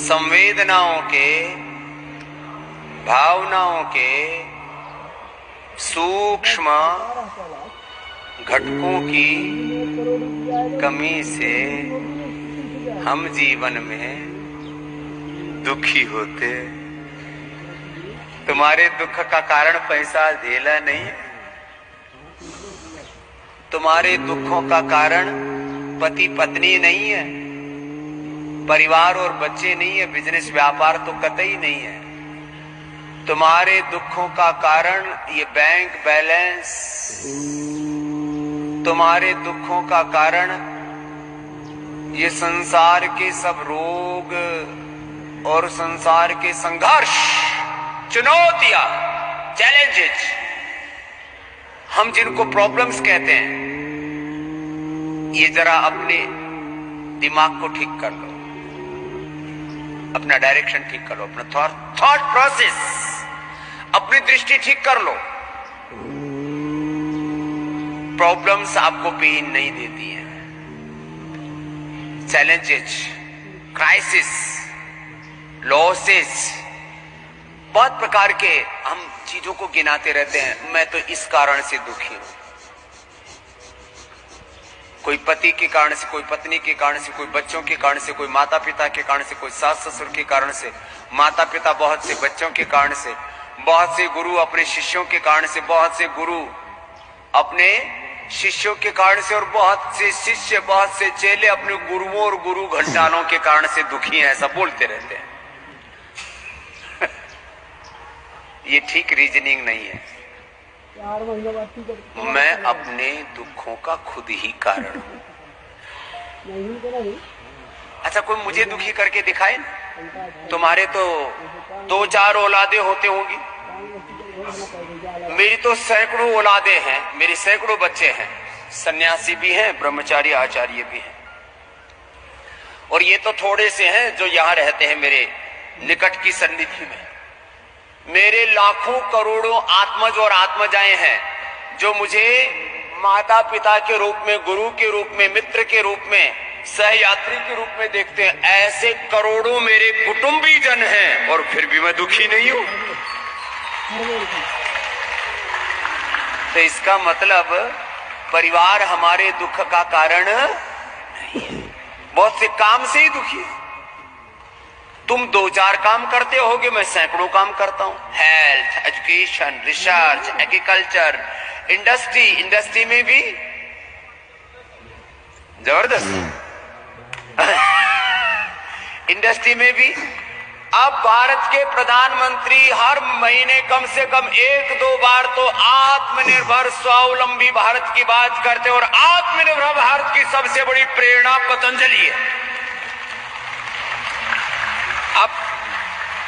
संवेदनाओं के, भावनाओं के सूक्ष्म घटकों की कमी से हम जीवन में दुखी होते। तुम्हारे दुख का कारण पैसा धेला नहीं है, तुम्हारे दुखों का कारण पति पत्नी नहीं है, परिवार और बच्चे नहीं है, बिजनेस व्यापार तो कतई नहीं है। तुम्हारे दुखों का कारण ये बैंक बैलेंस, तुम्हारे दुखों का कारण ये संसार के सब रोग और संसार के संघर्ष, चुनौतियां, चैलेंजेस, हम जिनको प्रॉब्लम्स कहते हैं, ये जरा अपने दिमाग को ठीक कर लो, अपना डायरेक्शन ठीक कर लो, अपना थॉट प्रोसेस, अपनी दृष्टि ठीक कर लो। प्रॉब्लम्स आपको पेन नहीं देती हैं। चैलेंजेस, क्राइसिस, लॉसेस, बहुत प्रकार के हम चीजों को गिनाते रहते हैं। मैं तो इस कारण से दुखी हूं, कोई पति के कारण से, कोई पत्नी के कारण से, कोई बच्चों के कारण से, कोई माता पिता के कारण से, कोई सास ससुर के कारण से, माता पिता बहुत से बच्चों के कारण से, बहुत से गुरु अपने शिष्यों के कारण से, बहुत से गुरु अपने शिष्यों के कारण से, और बहुत से शिष्य, बहुत से चेले अपने गुरुओं और गुरु घंटालों के कारण से दुखी हैं, ऐसा बोलते रहते हैं। ये ठीक रीजनिंग नहीं है। मैं अपने दुखों का खुद ही कारण हूं। अच्छा, कोई मुझे दुखी करके दिखाए ना। तुम्हारे तो 2-4 औलादे होते होंगी, मेरी तो सैकड़ों औलादे हैं, मेरी सैकड़ों बच्चे हैं, सन्यासी भी हैं, ब्रह्मचारी आचार्य भी हैं, और ये तो थोड़े से हैं जो यहां रहते हैं मेरे निकट की सन्निधि में। मेरे लाखों करोड़ों आत्मज और आत्मजाएं हैं जो मुझे माता पिता के रूप में, गुरु के रूप में, मित्र के रूप में, सहयात्री के रूप में देखते हैं। ऐसे करोड़ों मेरे कुटुंबी जन हैं और फिर भी मैं दुखी नहीं हूं। तो इसका मतलब परिवार हमारे दुख का कारण नहीं है। बहुत से काम से ही दुखी है। तुम 2-4 काम करते होगे, मैं सैकड़ों काम करता हूं। Health, education, research, agriculture, industry में भी जबरदस्त इंडस्ट्री में भी। अब भारत के प्रधानमंत्री हर महीने कम से कम 1-2 बार तो आत्मनिर्भर स्वावलंबी भारत की बात करते हैं, और आत्मनिर्भर भारत की सबसे बड़ी प्रेरणा पतंजलि है। अब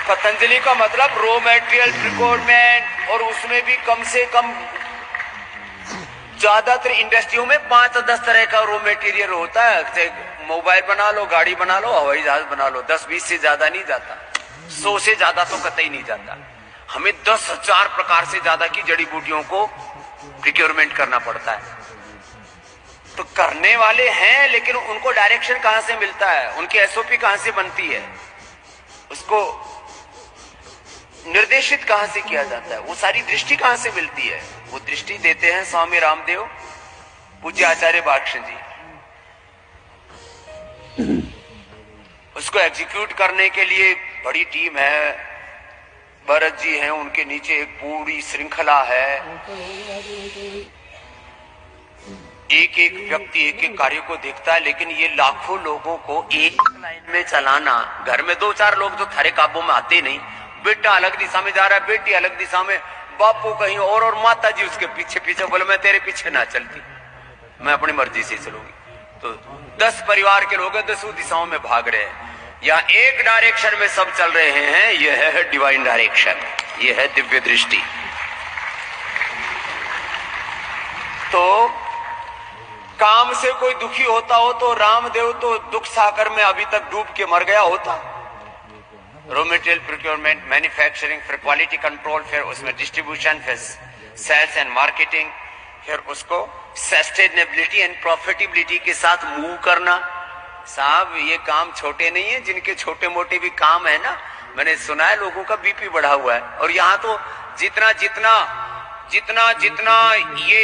पतंजलि का मतलब रॉ मेटेरियल रिक्वायरमेंट, और उसमें भी कम से कम ज्यादातर इंडस्ट्रियों में 5-10 तरह का रॉ मेटेरियल होता है। मोबाइल बना लो, गाड़ी बना लो, हवाई जहाज बना लो, 10-20 से ज्यादा नहीं जाता, 100 से ज्यादा तो कतई नहीं जाता। हमें 10,000 प्रकार से ज्यादा की जड़ी बूटियों को प्रिक्योरमेंट करना पड़ता है। तो करने वाले हैं, लेकिन उनको डायरेक्शन कहां से मिलता है, उनकी एसओपी कहां से बनती है, उसको निर्देशित कहां से किया जाता है, वो सारी दृष्टि कहां से मिलती है? वो दृष्टि देते हैं स्वामी रामदेव, पूज्य आचार्य बालकृष्ण जी। उसको एग्जीक्यूट करने के लिए बड़ी टीम है, भरत जी हैं, उनके नीचे एक पूरी श्रृंखला है, एक एक व्यक्ति एक एक कार्य को देखता है, लेकिन ये लाखों लोगों को एक लाइन में चलाना, घर में 2-4 लोग तो थारे काबू में आते नहीं, बेटा अलग दिशा में जा रहा है, बेटी अलग दिशा में, बापू कहीं और माता जी उसके पीछे पीछे, बोले मैं तेरे पीछे ना चलती, मैं अपनी मर्जी से चलूंगी। तो 10 परिवार के लोग 10 दिशाओं में भाग रहे हैं, या एक डायरेक्शन में सब चल रहे हैं। यह है डिवाइन डायरेक्शन, यह है दिव्य दृष्टि। तो काम से कोई दुखी होता हो तो रामदेव तो दुख सागर में अभी तक डूब के मर गया होता। रॉ मटेरियल प्रोक्योरमेंट, मैन्युफैक्चरिंग, फिर क्वालिटी कंट्रोल, फिर उसमें डिस्ट्रीब्यूशन, फिर सेल्स एंड मार्केटिंग, फिर उसको सस्टेनेबिलिटी एंड प्रॉफिटेबिलिटी के साथ मूव करना। साहब ये काम छोटे नहीं है, जिनके छोटे मोटे भी काम है ना, मैंने सुना है लोगों का बीपी बढ़ा हुआ है, और यहाँ तो जितना जितना जितना जितना ये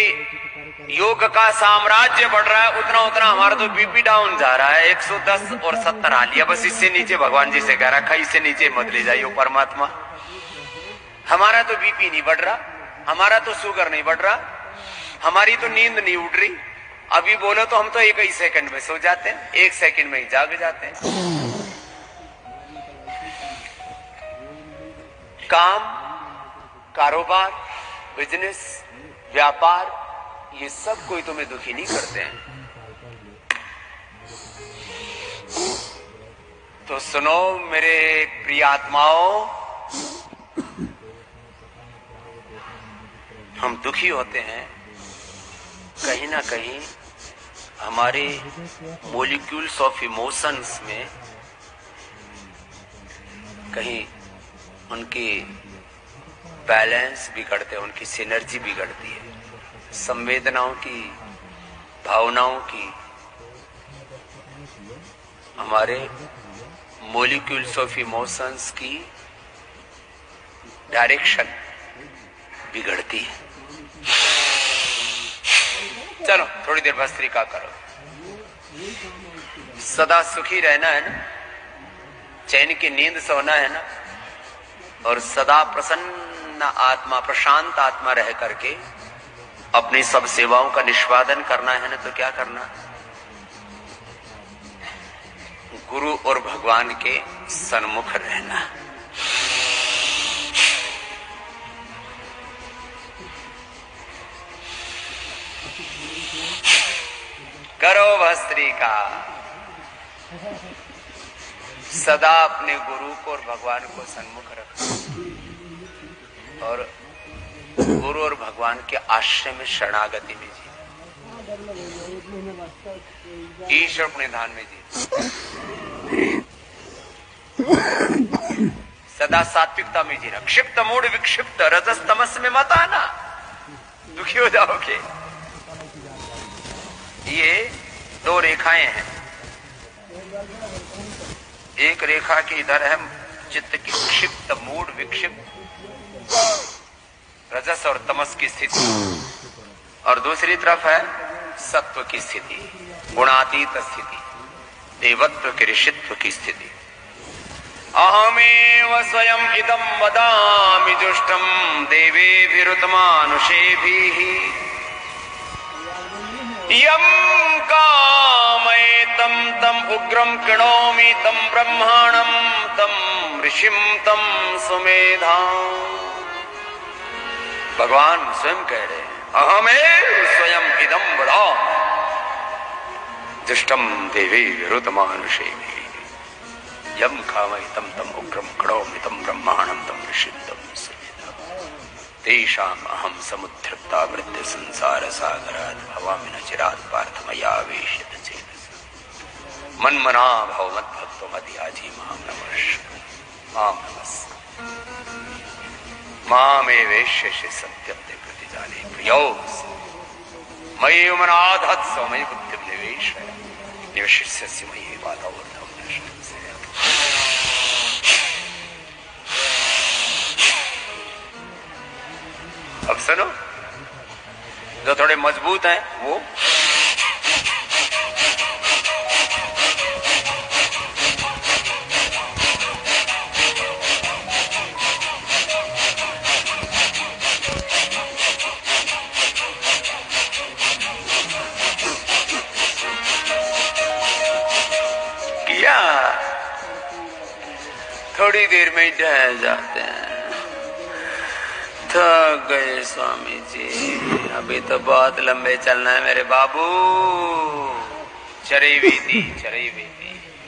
योग का साम्राज्य बढ़ रहा है, उतना उतना हमारा तो बीपी डाउन जा रहा है। 110 और 70 आ लिया, बस इससे नीचे भगवान जी से कह रखा, इससे नीचे मत ले जाइए परमात्मा। हमारा तो बीपी नहीं बढ़ रहा, हमारा तो शुगर नहीं बढ़ रहा, हमारी तो नींद नहीं उड़ रही। अभी बोलो तो हम तो 1 ही सेकंड में सो जाते हैं, 1 सेकंड में ही जाग जाते हैं। काम, कारोबार, बिजनेस, व्यापार, ये सब कोई तुम्हें दुखी नहीं करते हैं। तो सुनो मेरे प्रिय आत्माओं, हम दुखी होते हैं कहीं ना कहीं हमारे मॉलिक्यूल्स ऑफ इमोशंस में, कहीं उनकी बैलेंस बिगड़ते हैं, उनकी सिनर्जी बिगड़ती है, संवेदनाओं की, भावनाओं की, हमारे मॉलिक्यूल्स ऑफ इमोशंस की डायरेक्शन बिगड़ती है। चलो थोड़ी देर भस्त्रिका करो। सदा सुखी रहना है ना, चैन की नींद सोना है ना, और सदा प्रसन्न आत्मा, प्रशांत आत्मा रह करके अपनी सब सेवाओं का निष्पादन करना है ना, तो क्या करना? गुरु और भगवान के सन्मुख रहना। करो भस्त्रिका। सदा अपने गुरु को और भगवान को सन्मुख रखो, और गुरु और भगवान के आश्रय में शरणागति में जी, ईश्वर प्रणिधान में जी, सदा सात्विकता में जीना। क्षिप्त मूड विक्षिप्त रजस तमस में मत आना, दुखी हो जाओगे। ये 2 रेखाएं हैं, एक रेखा की इधर है चित्त की क्षिप्त मूड विक्षिप्त रजस और तमस की स्थिति, और दूसरी तरफ है सत्व की स्थिति, गुणातीत स्थिति, देवत्व के ऋषित्व की स्थिति। अहमेव स्वयं इदं वदामि जुष्टं देवेभिरुतमानुषेभिः यं कामयेतं तं उग्रं कृणोमि तं ब्रह्माणं तं ऋषिं तं सुमेधाम्। भगवान स्वयं कह रहे हैं, अहमेव स्वयं इदं वदामि जुष्टं देवेभिरुतमानुषेभिः यं कामयेतं तं उग्रं कृणोमि तं ब्रह्माणं तं ऋषिं तं सुमेधाम्। तेषाम् अहं समुद्धृता मृत्यु संसार सागरात् भवामि न चिरात् पार्थ मया वेश्यत चेतसि मन्मना भव मद्भक्तो मध्याजी मां नमस्ते मामे वेश्यसि सत्यं ते प्रतिजाने प्रियो मयि मनाधत्स मयि बुद्धिं निवेशय निवेशयसि मयि वातावरणं नश्यसे। अब सुनो, जो थोड़े मजबूत हैं वो थोड़ी देर में ही ढह जाते हैं। थक गए स्वामी जी, अभी तो बहुत लंबे चलना है मेरे बाबू। चरैवेति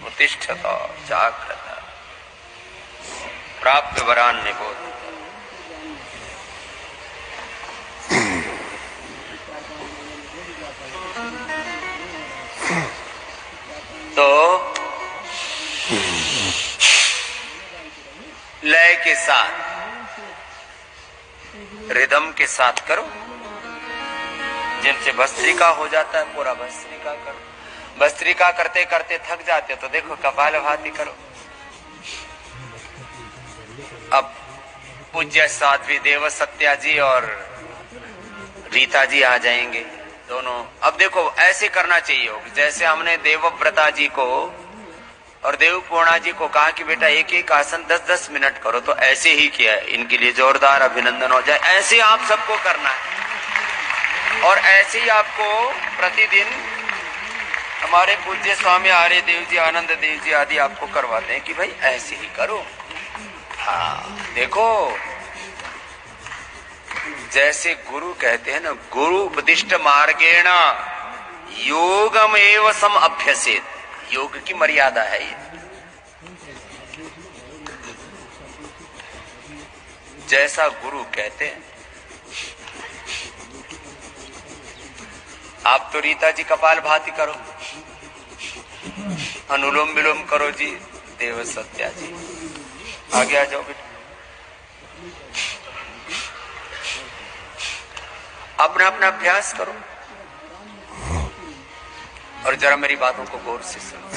उत्तिष्ठत जाग्रत प्राप्त वरान निबोध। तो लय के साथ, रिदम के साथ करो। जिनसे भस्त्रिका हो जाता है पूरा भस्त्रिका करो। भस्त्रिका करते करते थक जाते तो देखो कपालभाति करो। अब पूज्य साध्वी देव सत्या जी और रीता जी आ जाएंगे दोनों। अब देखो ऐसे करना चाहिए जैसे हमने देवव्रता जी को और देवपूर्णा जी को कहा कि बेटा एक एक आसन 10-10 मिनट करो, तो ऐसे ही किया है। इनके लिए जोरदार अभिनंदन हो जाए। ऐसे आप सबको करना है और ऐसे ही आपको प्रतिदिन हमारे पूज्य स्वामी आर्य देव जी, आनंद देव जी आदि आपको करवाते हैं कि भाई ऐसे ही करो। हाँ देखो, जैसे गुरु कहते हैं ना, गुरु उपदिष्ट मार्गेण योगमेव सम अभ्यसेत। योग की मर्यादा है ये। जैसा गुरु कहते हैं। आप तो रीता जी कपालभाति करो, अनुलोम विलोम करो जी, देव सत्या जी आगे आ जाओ बेटा। अपना अपना अभ्यास करो और जरा मेरी बातों को गौर से सुनो।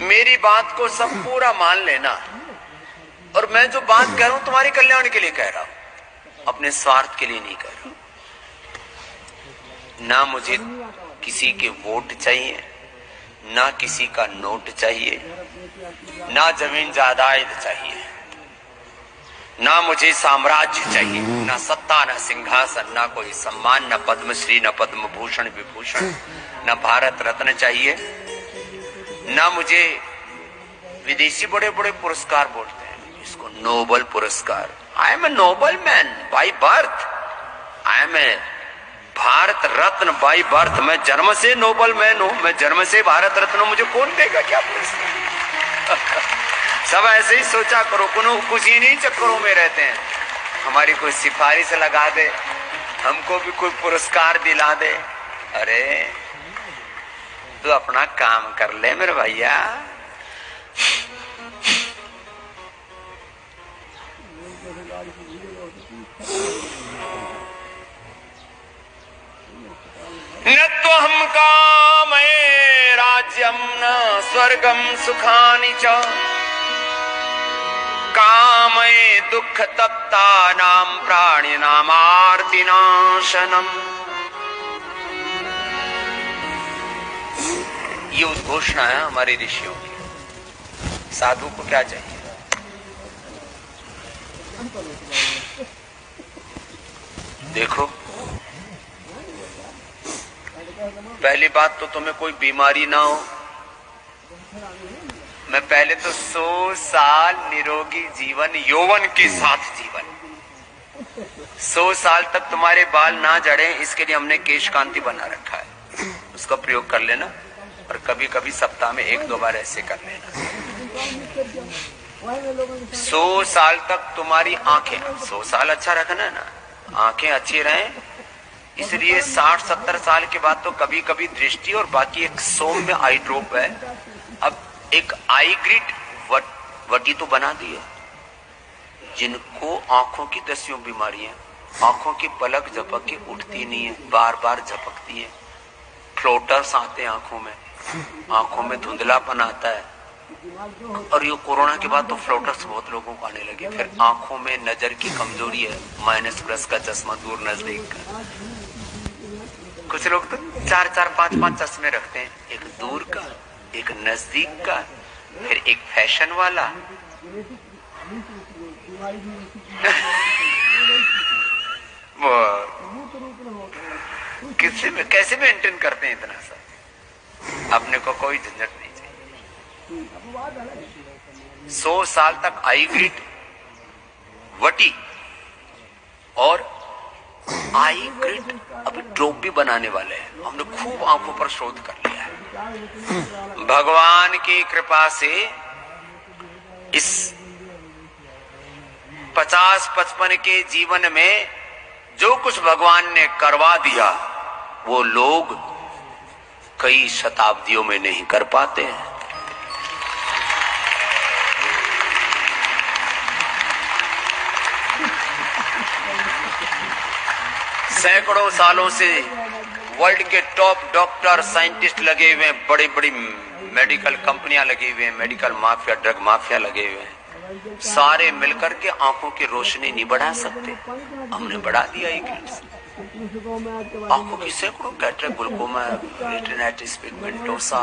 मेरी बात को सब पूरा मान लेना। और मैं जो बात कह रहा हूं तुम्हारे कल्याण के लिए कह रहा हूं, अपने स्वार्थ के लिए नहीं कह रहा हूं। ना मुझे किसी के वोट चाहिए, ना किसी का नोट चाहिए, ना जमीन जायदाद चाहिए, ना मुझे साम्राज्य चाहिए, ना सत्ता, ना सिंहासन, ना कोई सम्मान, ना पद्मश्री, ना पद्म भूषण विभूषण, ना भारत रत्न चाहिए, ना मुझे विदेशी बड़े बड़े पुरस्कार बोलते हैं इसको नोबल पुरस्कार। I am a noble man by birth, I am a Bharat Ratna by birth. मैं जन्म से नोबल मैन हूं, मैं जन्म से भारत रत्न हूं, मुझे कौन देगा क्या पुरस्कार? सब ऐसे ही सोचा करो, कुछ इन्हीं चक्करों में रहते हैं। हमारी कोई सिफारिश लगा दे, हमको भी कोई पुरस्कार दिला दे। अरे तू अपना काम कर ले मेरे भैया। न तो हम कामये राज्यम न स्वर्गम सुखानि च, कामये दुख तप्ता नाम प्राणी नामार्ति नाशनम। ये उद्घोषणा है हमारे ऋषियों की। साधु को क्या चाहिए? देखो, पहली बात तो तुम्हें कोई बीमारी ना हो। मैं पहले तो 100 साल निरोगी जीवन, यौवन के साथ जीवन, 100 साल तक तुम्हारे बाल ना झड़े, इसके लिए हमने केश कांति बना रखा है। उसका प्रयोग कर लेना और कभी कभी सप्ताह में 1-2 बार ऐसे कर लेना। 100 साल तक तुम्हारी आंखें, 100 साल अच्छा रखना है ना, आंखें अच्छी रहें। इसलिए 60-70 साल के बाद तो कभी कभी दृष्टि और बाकी एक सौम्य आई ड्रॉप है। अब एक आई ग्रिड वटी तो बना दी है। जिनको आंखों की 10 बीमारियां, आंखों की पलक झपक के उठती नहीं है, बार बार झपकती है, फ्लोटर्स आते हैं आंखों में धुंधलापन आता है। और ये कोरोना के बाद तो फ्लोटर्स बहुत लोगों को आने लगे। फिर आंखों में नजर की कमजोरी है, -+ का चश्मा, दूर नजदीक का। कुछ लोग तो 4-4, 5-5 चश्मे रखते हैं, एक दूर का, एक नजदीक का, फिर एक फैशन वाला। कैसे मेंटेन करते हैं इतना सा? अपने को कोई झंझट नहीं चाहिए। 100 साल तक आई ग्रिड वटी और आई ग्रिड अभी ड्रॉप भी बनाने वाले हैं। हमने खूब आंखों पर शोध कर लिया है। भगवान की कृपा से इस 50-55 के जीवन में जो कुछ भगवान ने करवा दिया वो लोग कई शताब्दियों में नहीं कर पाते हैं। सैकड़ों सालों से वर्ल्ड के टॉप डॉक्टर साइंटिस्ट लगे हुए हैं, बड़ी बड़ी मेडिकल कंपनियां लगी हुई हैं, मेडिकल माफिया ड्रग माफिया लगे हुए हैं, सारे मिलकर के आंखों की रोशनी नहीं बढ़ा सकते। हमने बढ़ा दिया एक आंखों की सैकड़ों cataract, glaucoma, retinitis pigmentosa,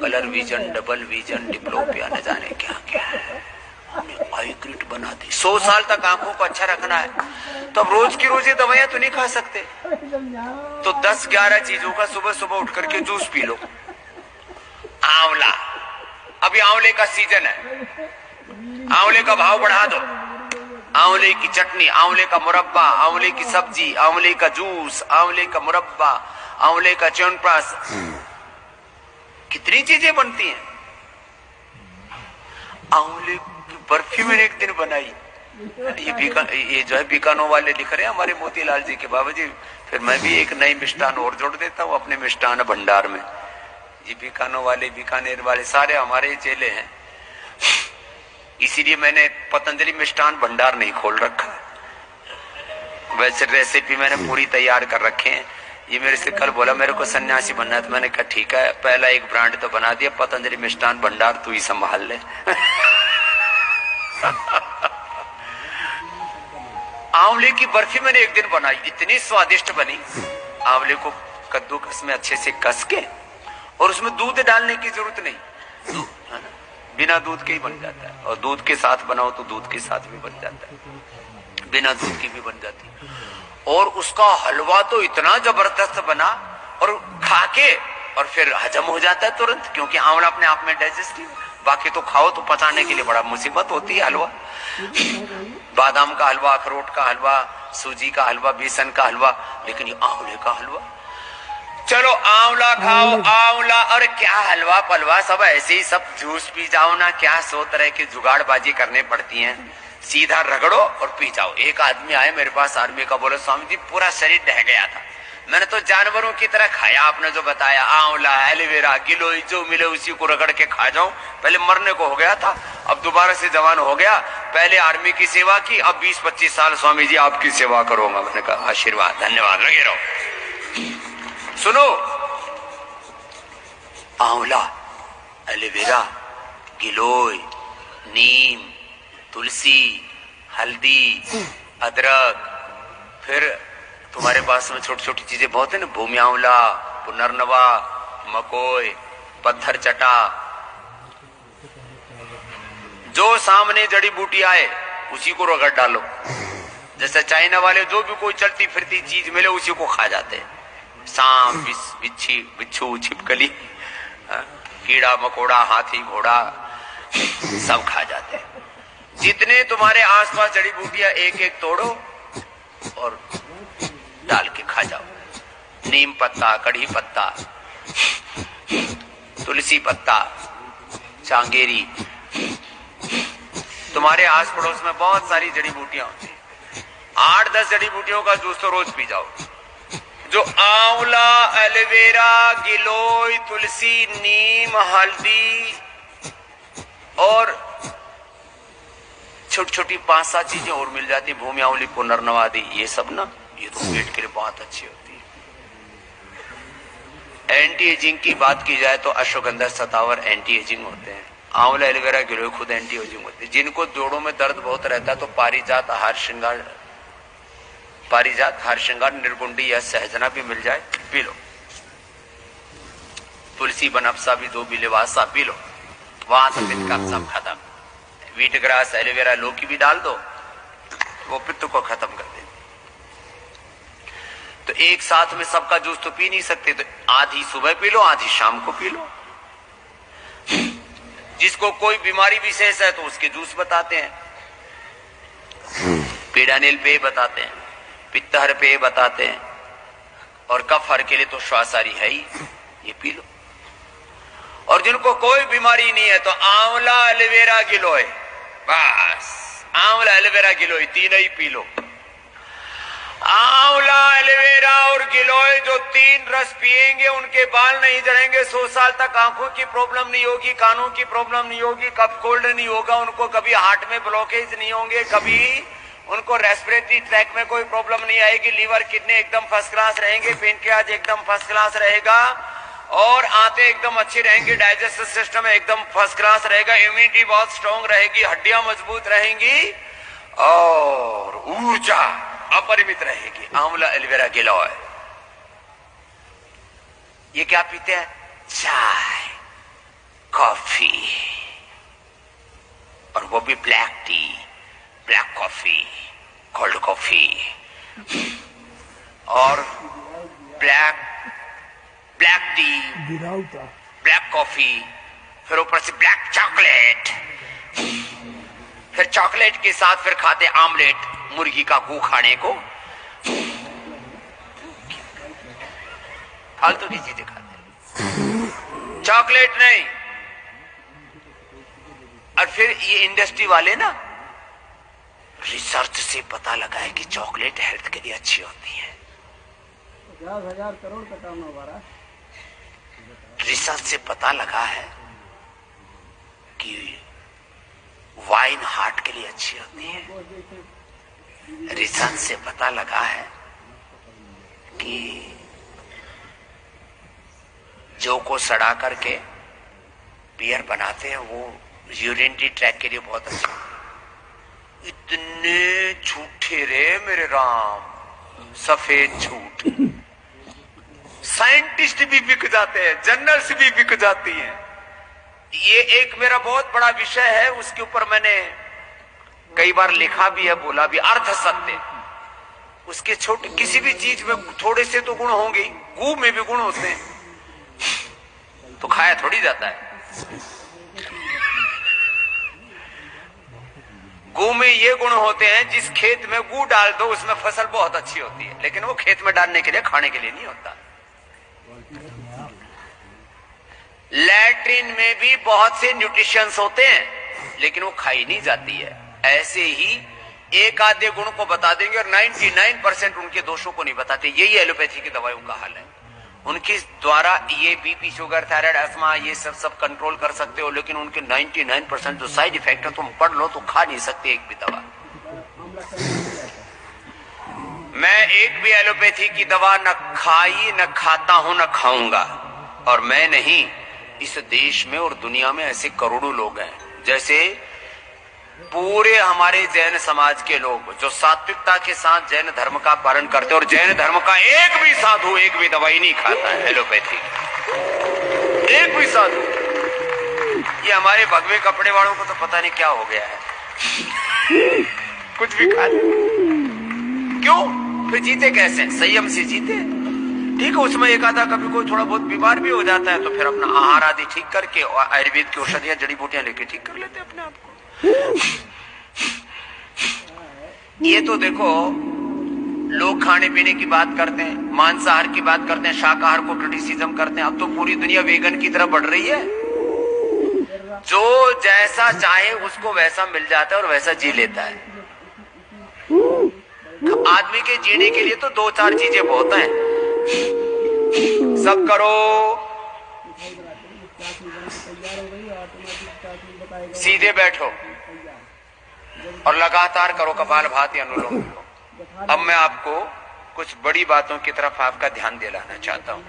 colour vision, double vision, diplopia, न जाने क्या क्या है। हमने आई ग्रिड बना दी। 100 साल तक आंखों को अच्छा रखना है तो अब रोज की रोज ये दवाइयां तो नहीं खा सकते, तो 10-11 चीजों का सुबह सुबह उठ करके जूस पी लो। आंवला, अभी आंवले का सीजन है, आंवले का भाव बढ़ा दो। आंवले की चटनी, आंवले का मुरब्बा, आंवले की सब्जी, आंवले का जूस, आंवले का मुरब्बा, आंवले का च्यवनप्राश, कितनी चीजें बनती हैं। आंवले की बर्फी मैंने एक दिन बनाई। ये जो है बीकानो वाले लिख रहे हैं हमारे मोतीलाल जी के बाबा जी, फिर मैं भी एक नई मिष्ठान और जोड़ देता हूँ अपने मिष्ठान भंडार में। ये बीकानो वाले, बीकानेर वाले सारे हमारे चेले हैं, इसीलिए मैंने पतंजलि मिष्ठान भंडार नहीं खोल रखा। वैसे रेसिपी मैंने पूरी तैयार कर रखे हैं। ये मेरे से कल बोला मेरे को सन्यासी बनना है, तो मैंने कहा ठीक है, पहला एक ब्रांड तो बना दिया, पतंजलि मिष्ठान भंडार, तू ही संभाल ले। आंवले की बर्फी मैंने एक दिन बनाई, इतनी स्वादिष्ट बनी। आंवले को कद्दूकस में अच्छे से कस के, और उसमें दूध डालने की जरूरत नहीं, बिना दूध के ही बन जाता है। और दूध के साथ बनाओ तो दूध के साथ भी बन जाता है, बिना दूध की भी बन जाती है। और उसका हलवा तो इतना जबरदस्त बना, और खा के और फिर हजम हो जाता है तुरंत, क्योंकि आंवला अपने आप में डाइजेस्टिव। बाकी तो खाओ तो पचाने के लिए बड़ा मुसीबत होती है हलवा। बादाम का हलवा, अखरोट का हलवा, सूजी का हलवा, बेसन का हलवा, लेकिन ये आंवले का हलवा। चलो आंवला खाओ, आंवला, और क्या हलवा पलवा सब ऐसे ही, सब जूस पी जाओ ना, क्या 100 तरह की जुगाड़बाजी करने पड़ती है। सीधा रगड़ो और पी जाओ। एक आदमी आए मेरे पास आर्मी का, बोले स्वामी जी पूरा शरीर ढह गया था, मैंने तो जानवरों की तरह खाया, आपने जो बताया आंवला, एलोवेरा, गिलोय, जो मिले उसी को रगड़ के खा जाऊं। पहले मरने को हो गया था, अब दोबारा से जवान हो गया। पहले आर्मी की सेवा की, अब 20-25 साल स्वामी जी आपकी सेवा करूंगा। मैंने कहा आशीर्वाद, धन्यवाद, लगे रहो। सुनो, आंवला, एलोवेरा, गिलोय, नीम, तुलसी, हल्दी, अदरक, फिर तुम्हारे पास में छोटी छोटी चीजें बहुत है ना, भूमि आंवला, पुनर्नवा, मकोय, पत्थर चटा, जो सामने जड़ी बूटी आए उसी को रगड़ डालो। जैसे चाइना वाले जो भी कोई चलती फिरती चीज मिले उसी को खा जाते हैं। सांप, बिच्छी, बिच्छू, छिपकली, कीड़ा मकोड़ा, हाथी घोड़ा, सब खा जाते हैं। जितने तुम्हारे आसपास जड़ी बूटियां एक एक तोड़ो और डाल के खा जाओ। नीम पत्ता, कढ़ी पत्ता, तुलसी पत्ता, चांगेरी, तुम्हारे आस पड़ोस में बहुत सारी जड़ी बूटियां होती हैं। 8-10 जड़ी बूटियों का जूस तो रोज पी जाओ। जो आंवला, एलोवेरा, गिलोय, तुलसी, नीम, हल्दी और छोटी छोटी 5-7 चीजें और मिल जाती, भूमि आंवली, पुनर्नवा आदि, ये सब ना, ये तो पेट के लिए बहुत अच्छी होती है। एंटी एजिंग की बात की जाए तो अश्वगंधा, सतावर एंटी एजिंग होते हैं। आंवला, एलोवेरा, गिलोय खुद एंटी एजिंग होते हैं। जिनको जोड़ों में दर्द बहुत रहता है तो पारिजात हार श्रृंगार, पारिजात हार श्रृंगार, निर्गुंडी या सहजना भी मिल जाए, पी लो। तुलसी, बनफसा भी, दो बिलेवासा पी लो, वहां से पित्त का सब खत्म। वीट ग्रास, एलोवेरा, लौकी भी डाल दो, वो पित्त को खत्म कर दे। तो एक साथ में सबका जूस तो पी नहीं सकते, तो आधी सुबह पी लो, आधी शाम को पी लो। जिसको कोई बीमारी विशेष है तो उसके जूस बताते हैं, पीड़ानील पेय बताते हैं, पित्तहर पेय बताते हैं, और कफ हर के लिए तो श्वासारी है ही, ये पी लो। और जिनको कोई बीमारी नहीं है तो आंवला एलोवेरा गिलोय, बस आंवला एलोवेरा गिलोय तीनों ही पी लो। आंवला एलोवेरा और गिलोय जो तीन रस पिएंगे उनके बाल नहीं झड़ेंगे, 100 साल तक आंखों की प्रॉब्लम नहीं होगी, कानों की प्रॉब्लम नहीं होगी, कफ कोल्ड नहीं होगा, उनको कभी हार्ट में ब्लॉकेज नहीं होंगे, कभी उनको रेस्पिरेटरी ट्रैक में कोई प्रॉब्लम नहीं आएगी, लीवर किडनी एकदम फर्स्ट क्लास रहेंगे, पेनक्रियाज एकदम फर्स्ट क्लास रहेगा, और आंतें एकदम अच्छी रहेंगी, डाइजेस्टिव सिस्टम एकदम फर्स्ट क्लास रहेगा, इम्यूनिटी बहुत स्ट्रांग रहेगी, हड्डियां मजबूत रहेंगी और ऊर्जा अपरिमित रहेगी। आंवला एलोवेरा गिलोय। ये क्या पीते हैं? चाय, कॉफी, और वो भी black T, black coffee, cold coffee, और ब्लैक टी, ब्लैक कॉफी, फिर ऊपर से ब्लैक चॉकलेट, फिर चॉकलेट के साथ फिर खाते आमलेट, मुर्गी का गू खाने को, फालतू की चीजें खाते, चॉकलेट नहीं। और फिर ये इंडस्ट्री वाले ना रिसर्च से पता लगा है कि चॉकलेट हेल्थ के लिए अच्छी होती है। 50,000 करोड़ का टर्नओवर। रिसर्च से पता लगा है कि वाइन हार्ट के लिए अच्छी होती है। रिसर्च से पता लगा है कि जौ को सड़ा करके बियर बनाते हैं वो यूरिनरी ट्रैक के लिए बहुत अच्छा। इतने झूठे रे मेरे राम, सफेद झूठ। साइंटिस्ट भी बिक जाते हैं, जर्नल्स भी बिक जाती हैं। ये एक मेरा बहुत बड़ा विषय है, उसके ऊपर मैंने कई बार लिखा भी है, बोला भी, अर्ध सत्य। उसके छोटे किसी भी चीज में थोड़े से तो गुण होंगे, गू में भी गुण होते हैं, तो खाया थोड़ी जाता है। गू में ये गुण होते हैं, जिस खेत में गू डाल दो उसमें फसल बहुत अच्छी होती है, लेकिन वो खेत में डालने के लिए, खाने के लिए नहीं होता। लैट्रिन में भी बहुत से न्यूट्रिशंस होते हैं, लेकिन वो खाई नहीं जाती है। ऐसे ही एक आधे गुण को बता देंगे और 99% उनके दोषों को नहीं बताते। यही एलोपैथी की दवाइयों का हाल है। उनके द्वारा ये बीपी, शुगर, थायराइड, अस्थमा, ये सब कंट्रोल कर सकते हो, लेकिन उनके 99% जो साइड इफेक्ट है, तुम पढ़ लो तो खा नहीं सकते एक भी दवा। मैं एक भी एलोपैथी की दवा न खाई, न खाता हूं, न खाऊंगा। और मैं नहीं, इस देश में और दुनिया में ऐसे करोड़ों लोग हैं। जैसे पूरे हमारे जैन समाज के लोग जो सात्विकता के साथ जैन धर्म का पालन करते हैं, और जैन धर्म का एक भी साधु एक भी दवाई नहीं खाता है एलोपैथी, एक भी साधु। ये हमारे भगवे कपड़े वालों को तो पता नहीं क्या हो गया है, कुछ भी खा ले। क्यों? फिर जीते कैसे? संयम से जीते। ठीक है, उसमें एक आधा कभी कोई थोड़ा बहुत बीमार भी हो जाता है, तो फिर अपना आहार आदि ठीक करके आयुर्वेद की औषधियां, जड़ी बूटियां लेके ठीक कर लेते अपने आप को। ये तो देखो, लोग खाने पीने की बात करते हैं, मांसाहार की बात करते हैं, शाकाहार को क्रिटिसिज्म करते हैं। अब तो पूरी दुनिया वेगन की तरफ बढ़ रही है। जो जैसा चाहे उसको वैसा मिल जाता है और वैसा जी लेता है। आदमी के जीने के लिए तो 2-4 चीजें बहुत हैं। सब करो, सीधे बैठो और लगातार करो कपालभाति, अनुलोम विलोम। अब मैं आपको कुछ बड़ी बातों की तरफ आपका ध्यान दिलाना चाहता हूं।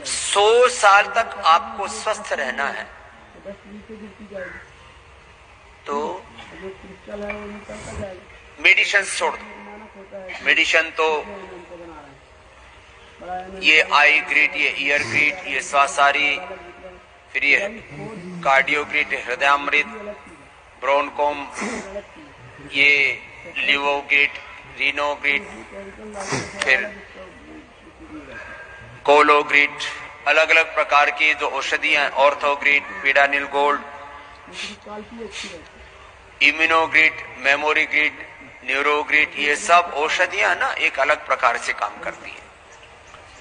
100 साल तक आपको स्वस्थ रहना है, तो मेडिसिन छोड़ दो। मेडिसिन तो ये आई ग्रिड, ये ईयर ग्रिड, ये श्वासारी, फिर ये कार्डियो ग्रिड, हृदयामृत, ब्रोनकोम, ये लिवो ग्रिड, रिनोग्रिड, फिर कोलोग्रिड, अलग अलग प्रकार की जो औषधियां, ऑर्थोग्रिड, पीडानिल गोल्ड, इम्यूनोग्रिड, मेमोरीग्रिड, न्यूरोग्रिड, ये सब औषधियां ना एक अलग प्रकार से काम करती है।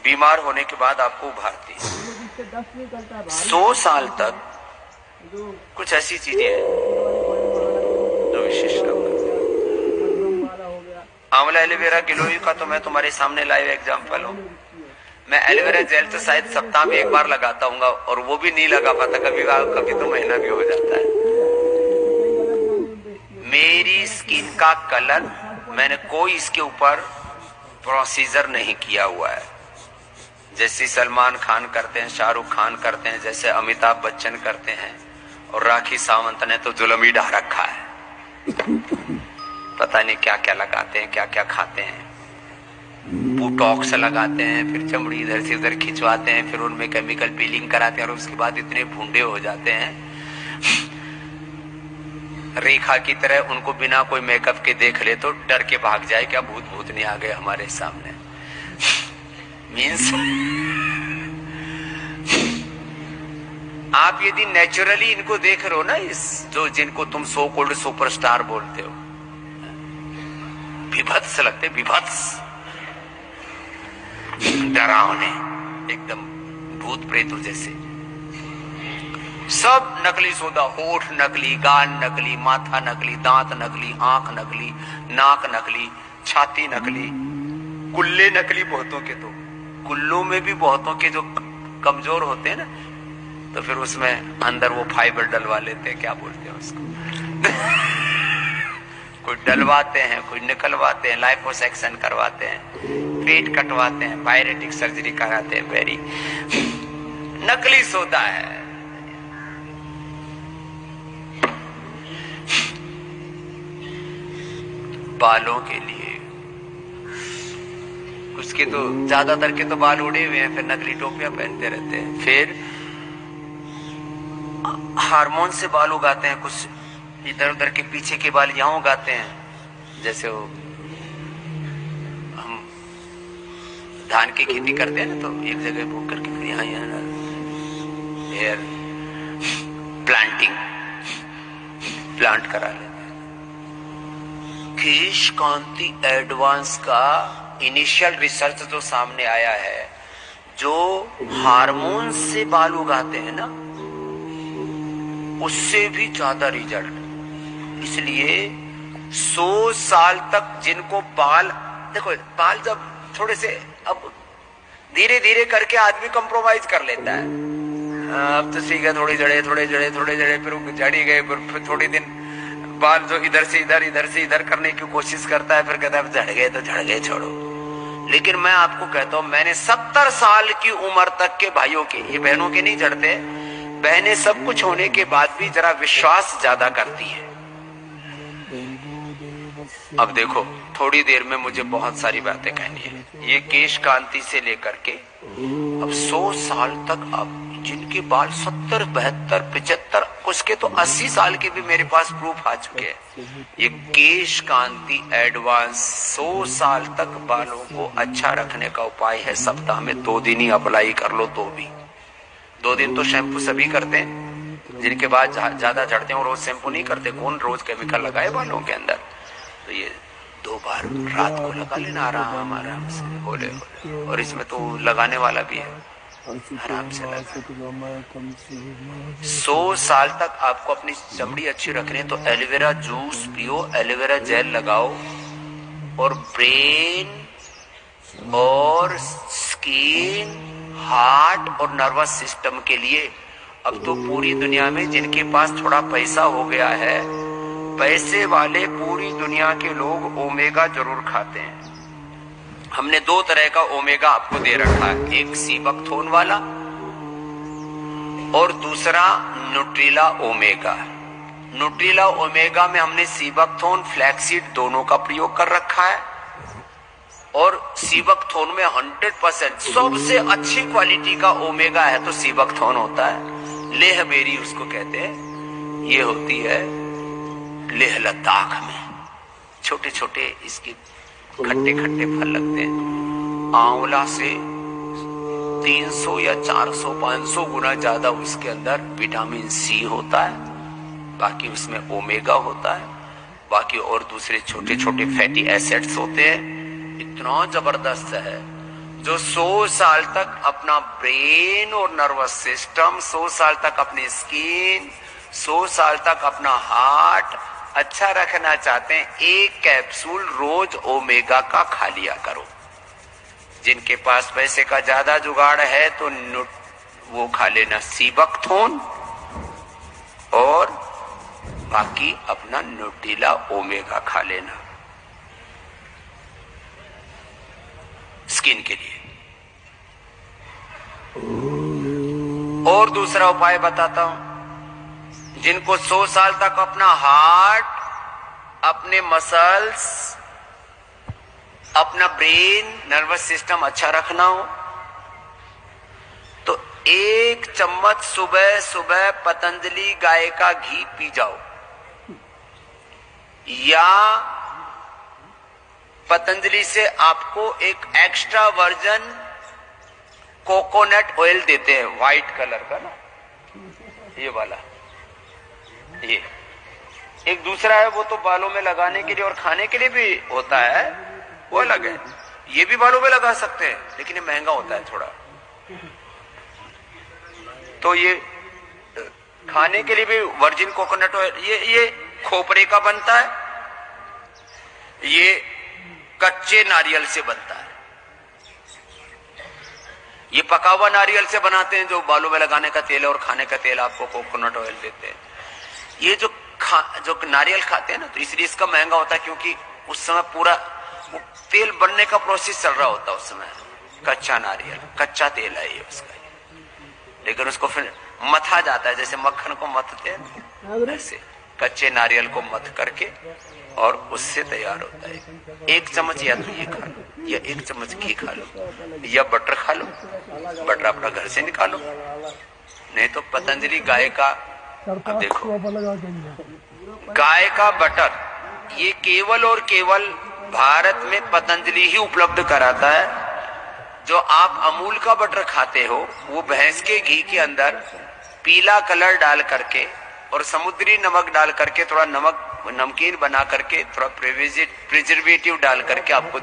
बीमार होने के बाद आपको उभारती है। 100 साल तक कुछ ऐसी चीजें हैं जो विशेष काम करती है। आंवला एलोवेरा गिलोई का तो मैं तुम्हारे सामने लाइव एग्जाम्पल हूँ। मैं एलोवेरा जेल तो शायद सप्ताह में 1 बार लगाता हूँ, और वो भी नहीं लगा पाता, कभी तो महीना भी हो जाता है। मेरी स्किन का कलर, मैंने कोई इसके ऊपर प्रोसीजर नहीं किया हुआ है। जैसे सलमान खान करते हैं, शाहरुख खान करते हैं, जैसे अमिताभ बच्चन करते हैं, और राखी सावंत ने तो जुल्म ही ढा रखा है। पता नहीं क्या क्या लगाते हैं, क्या क्या खाते हैं, बोटॉक्स लगाते हैं, फिर चमड़ी इधर से उधर खिंचवाते हैं, फिर उनमें केमिकल पीलिंग कराते हैं, और उसके बाद इतने भूंडे हो जाते हैं रेखा की तरह। उनको बिना कोई मेकअप के देख ले तो डर के भाग जाए, क्या भूत भूत नहीं आ गए हमारे सामने। मीन्स आप यदि नेचुरली इनको देख रहे हो ना, इस जो जिनको तुम सो कॉल्ड सुपरस्टार बोलते हो, विभत्स लगते, विभत्स, डरावने, एकदम भूत प्रेत जैसे। सब नकली सौदा, होठ नकली, गाल नकली, माथा नकली, दांत नकली, आंख नकली, नाक नकली, छाती नकली, कुल्ले नकली बहुतों के। तो कुल्लों में भी बहुतों के जो कमजोर होते हैं ना, तो फिर उसमें अंदर वो फाइबर डलवा लेते हैं, क्या बोलते हैं उसको कोई डलवाते हैं, कोई निकलवाते हैं, लाइपोसेक्शन करवाते हैं, पेट कटवाते हैं, बायोरेटिक सर्जरी कराते हैं। वेरी नकली सौदा है। बालों के लिए उसके तो ज्यादातर के तो बाल उड़े हुए हैं, फिर नकली टोपियां पहनते रहते हैं। फिर हार्मोन से बाल उगाते हैं, कुछ इधर उधर के पीछे के बाल यहाँ उगाते हैं। जैसे वो हम धान की खेती करते हैं ना, तो एक जगह बो करके फिर यहाँ हेयर प्लांटिंग प्लांट करा लेते हैं। केश कांति एडवांस का इनिशियल रिसर्च जो सामने आया है, जो हार्मोन से बाल उगाते हैं ना, उससे भी ज्यादा रिजल्ट। इसलिए 100 साल तक जिनको बाल, देखो बाल जब थोड़े से, अब धीरे धीरे करके आदमी कंप्रोमाइज कर लेता है। अब तो ठीक है, थोड़ी जड़े, फिर झड़ ही गए, फिर थोड़े दिन बाल जो इधर से इधर करने की कोशिश करता है, फिर कहता है झड़ गए तो झड़ गए, छोड़ो। लेकिन मैं आपको कहता हूं, मैंने 70 साल की उम्र तक के भाइयों के, ये बहनों के नहीं झड़ते, बहनें सब कुछ होने के बाद भी जरा विश्वास ज्यादा करती है। अब देखो, थोड़ी देर में मुझे बहुत सारी बातें कहनी है। ये केश कांति से लेकर के अब 100 साल तक, अब जिनके बाल 70, 72, 75, उसके तो 80 साल के भी मेरे पास प्रूफ आ चुके हैं। ये केश कांति एडवांस 100 साल तक बालों को अच्छा रखने का उपाय है। सप्ताह में 2 दिन ही अप्लाई कर लो, तो भी 2 दिन तो शैम्पू सभी करते हैं, जिनके बाद ज्यादा झड़ते हैं और रोज शैम्पू नहीं करते। कौन रोज केमिकल लगाए बालों के अंदर? तो ये 2 बार रात को लगा लेना, आराम आराम से, होले होले। और इसमें तो लगाने वाला भी है, आराम से लगा। 100 साल तक आपको अपनी चमड़ी अच्छी रखनी है तो एलोवेरा जूस पियो, एलोवेरा जेल लगाओ, और ब्रेन और स्किन, हार्ट और नर्वस सिस्टम के लिए अब तो पूरी दुनिया में जिनके पास थोड़ा पैसा हो गया है, पैसे वाले पूरी दुनिया के लोग ओमेगा जरूर खाते हैं। हमने 2 तरह का ओमेगा आपको दे रखा है, एक सीबकथोन वाला और दूसरा न्यूट्रिला ओमेगा। न्यूट्रिला ओमेगा में हमने सीबकथोन, फ्लैक्सीड दोनों का प्रयोग कर रखा है, और सीबकथोन में 100% सबसे अच्छी क्वालिटी का ओमेगा है तो सीबकथोन होता है। लेह बेरी उसको कहते हैं, ये होती है लेह लद्दाख में। छोटे छोटे इसके खट्टे खट्टे फल लगते हैं। आंवला से 300 या 400 500 गुना ज्यादा उसके अंदर विटामिन सी होता है, बाकी उसमें ओमेगा होता है, बाकी और दूसरे छोटे छोटे फैटी एसिड्स होते हैं। इतना जबरदस्त है जो 100 साल तक अपना ब्रेन और नर्वस सिस्टम, 100 साल तक अपनी स्किन, 100 साल तक अपना हार्ट अच्छा रखना चाहते हैं। एक कैप्सूल रोज ओमेगा का खा लिया करो। जिनके पास पैसे का ज्यादा जुगाड़ है तो वो खा लेना सीबकथोन, और बाकी अपना न्यूट्रिला ओमेगा खा लेना स्किन के लिए। और दूसरा उपाय बताता हूं, जिनको 100 साल तक अपना हार्ट, अपने मसल्स, अपना ब्रेन, नर्वस सिस्टम अच्छा रखना हो, तो 1 चम्मच सुबह सुबह पतंजलि गाय का घी पी जाओ, या पतंजलि से आपको एक एक्स्ट्रा वर्जन कोकोनट ऑयल देते हैं, व्हाइट कलर का ना, ये वाला। ये एक दूसरा है, वो तो बालों में लगाने के लिए और खाने के लिए भी होता है, वो अलग है। ये भी बालों में लगा सकते हैं, लेकिन ये महंगा होता है थोड़ा। तो ये खाने के लिए भी वर्जिन कोकोनट ऑयल, ये खोपरे का बनता है, ये कच्चे नारियल से बनता है। ये पका हुआ नारियल से बनाते हैं, जो बालों में लगाने का तेल है, और खाने का तेल आपको कोकोनट ऑयल देते हैं। ये जो नारियल खाते हैं ना, तो इसलिए इसका महंगा होता है, क्योंकि उस समय पूरा वो तेल बनने का प्रोसेस चल रहा होता है उस समय। कच्चा नारियल, कच्चा तेल है ये उसका, लेकिन उसको फिर मथा जाता है, जैसे मक्खन को मथते हैं, ऐसे कच्चे नारियल को मथ करके और उससे तैयार होता है। 1 चम्मच या तो ये खा लो, या 1 चम्मच घी खा लो, या बटर खा लो। बटर अपना घर से निकालो, नहीं तो पतंजलि गाय का, अब देखो गाय का बटर, ये केवल और केवल भारत में पतंजलि ही उपलब्ध कराता है। जो आप अमूल का बटर खाते हो, वो भैंस के घी के अंदर पीला कलर डाल करके और समुद्री नमक डाल करके, थोड़ा नमकीन बना करके, थोड़ा प्रिजर्वेटिव डाल करके आपको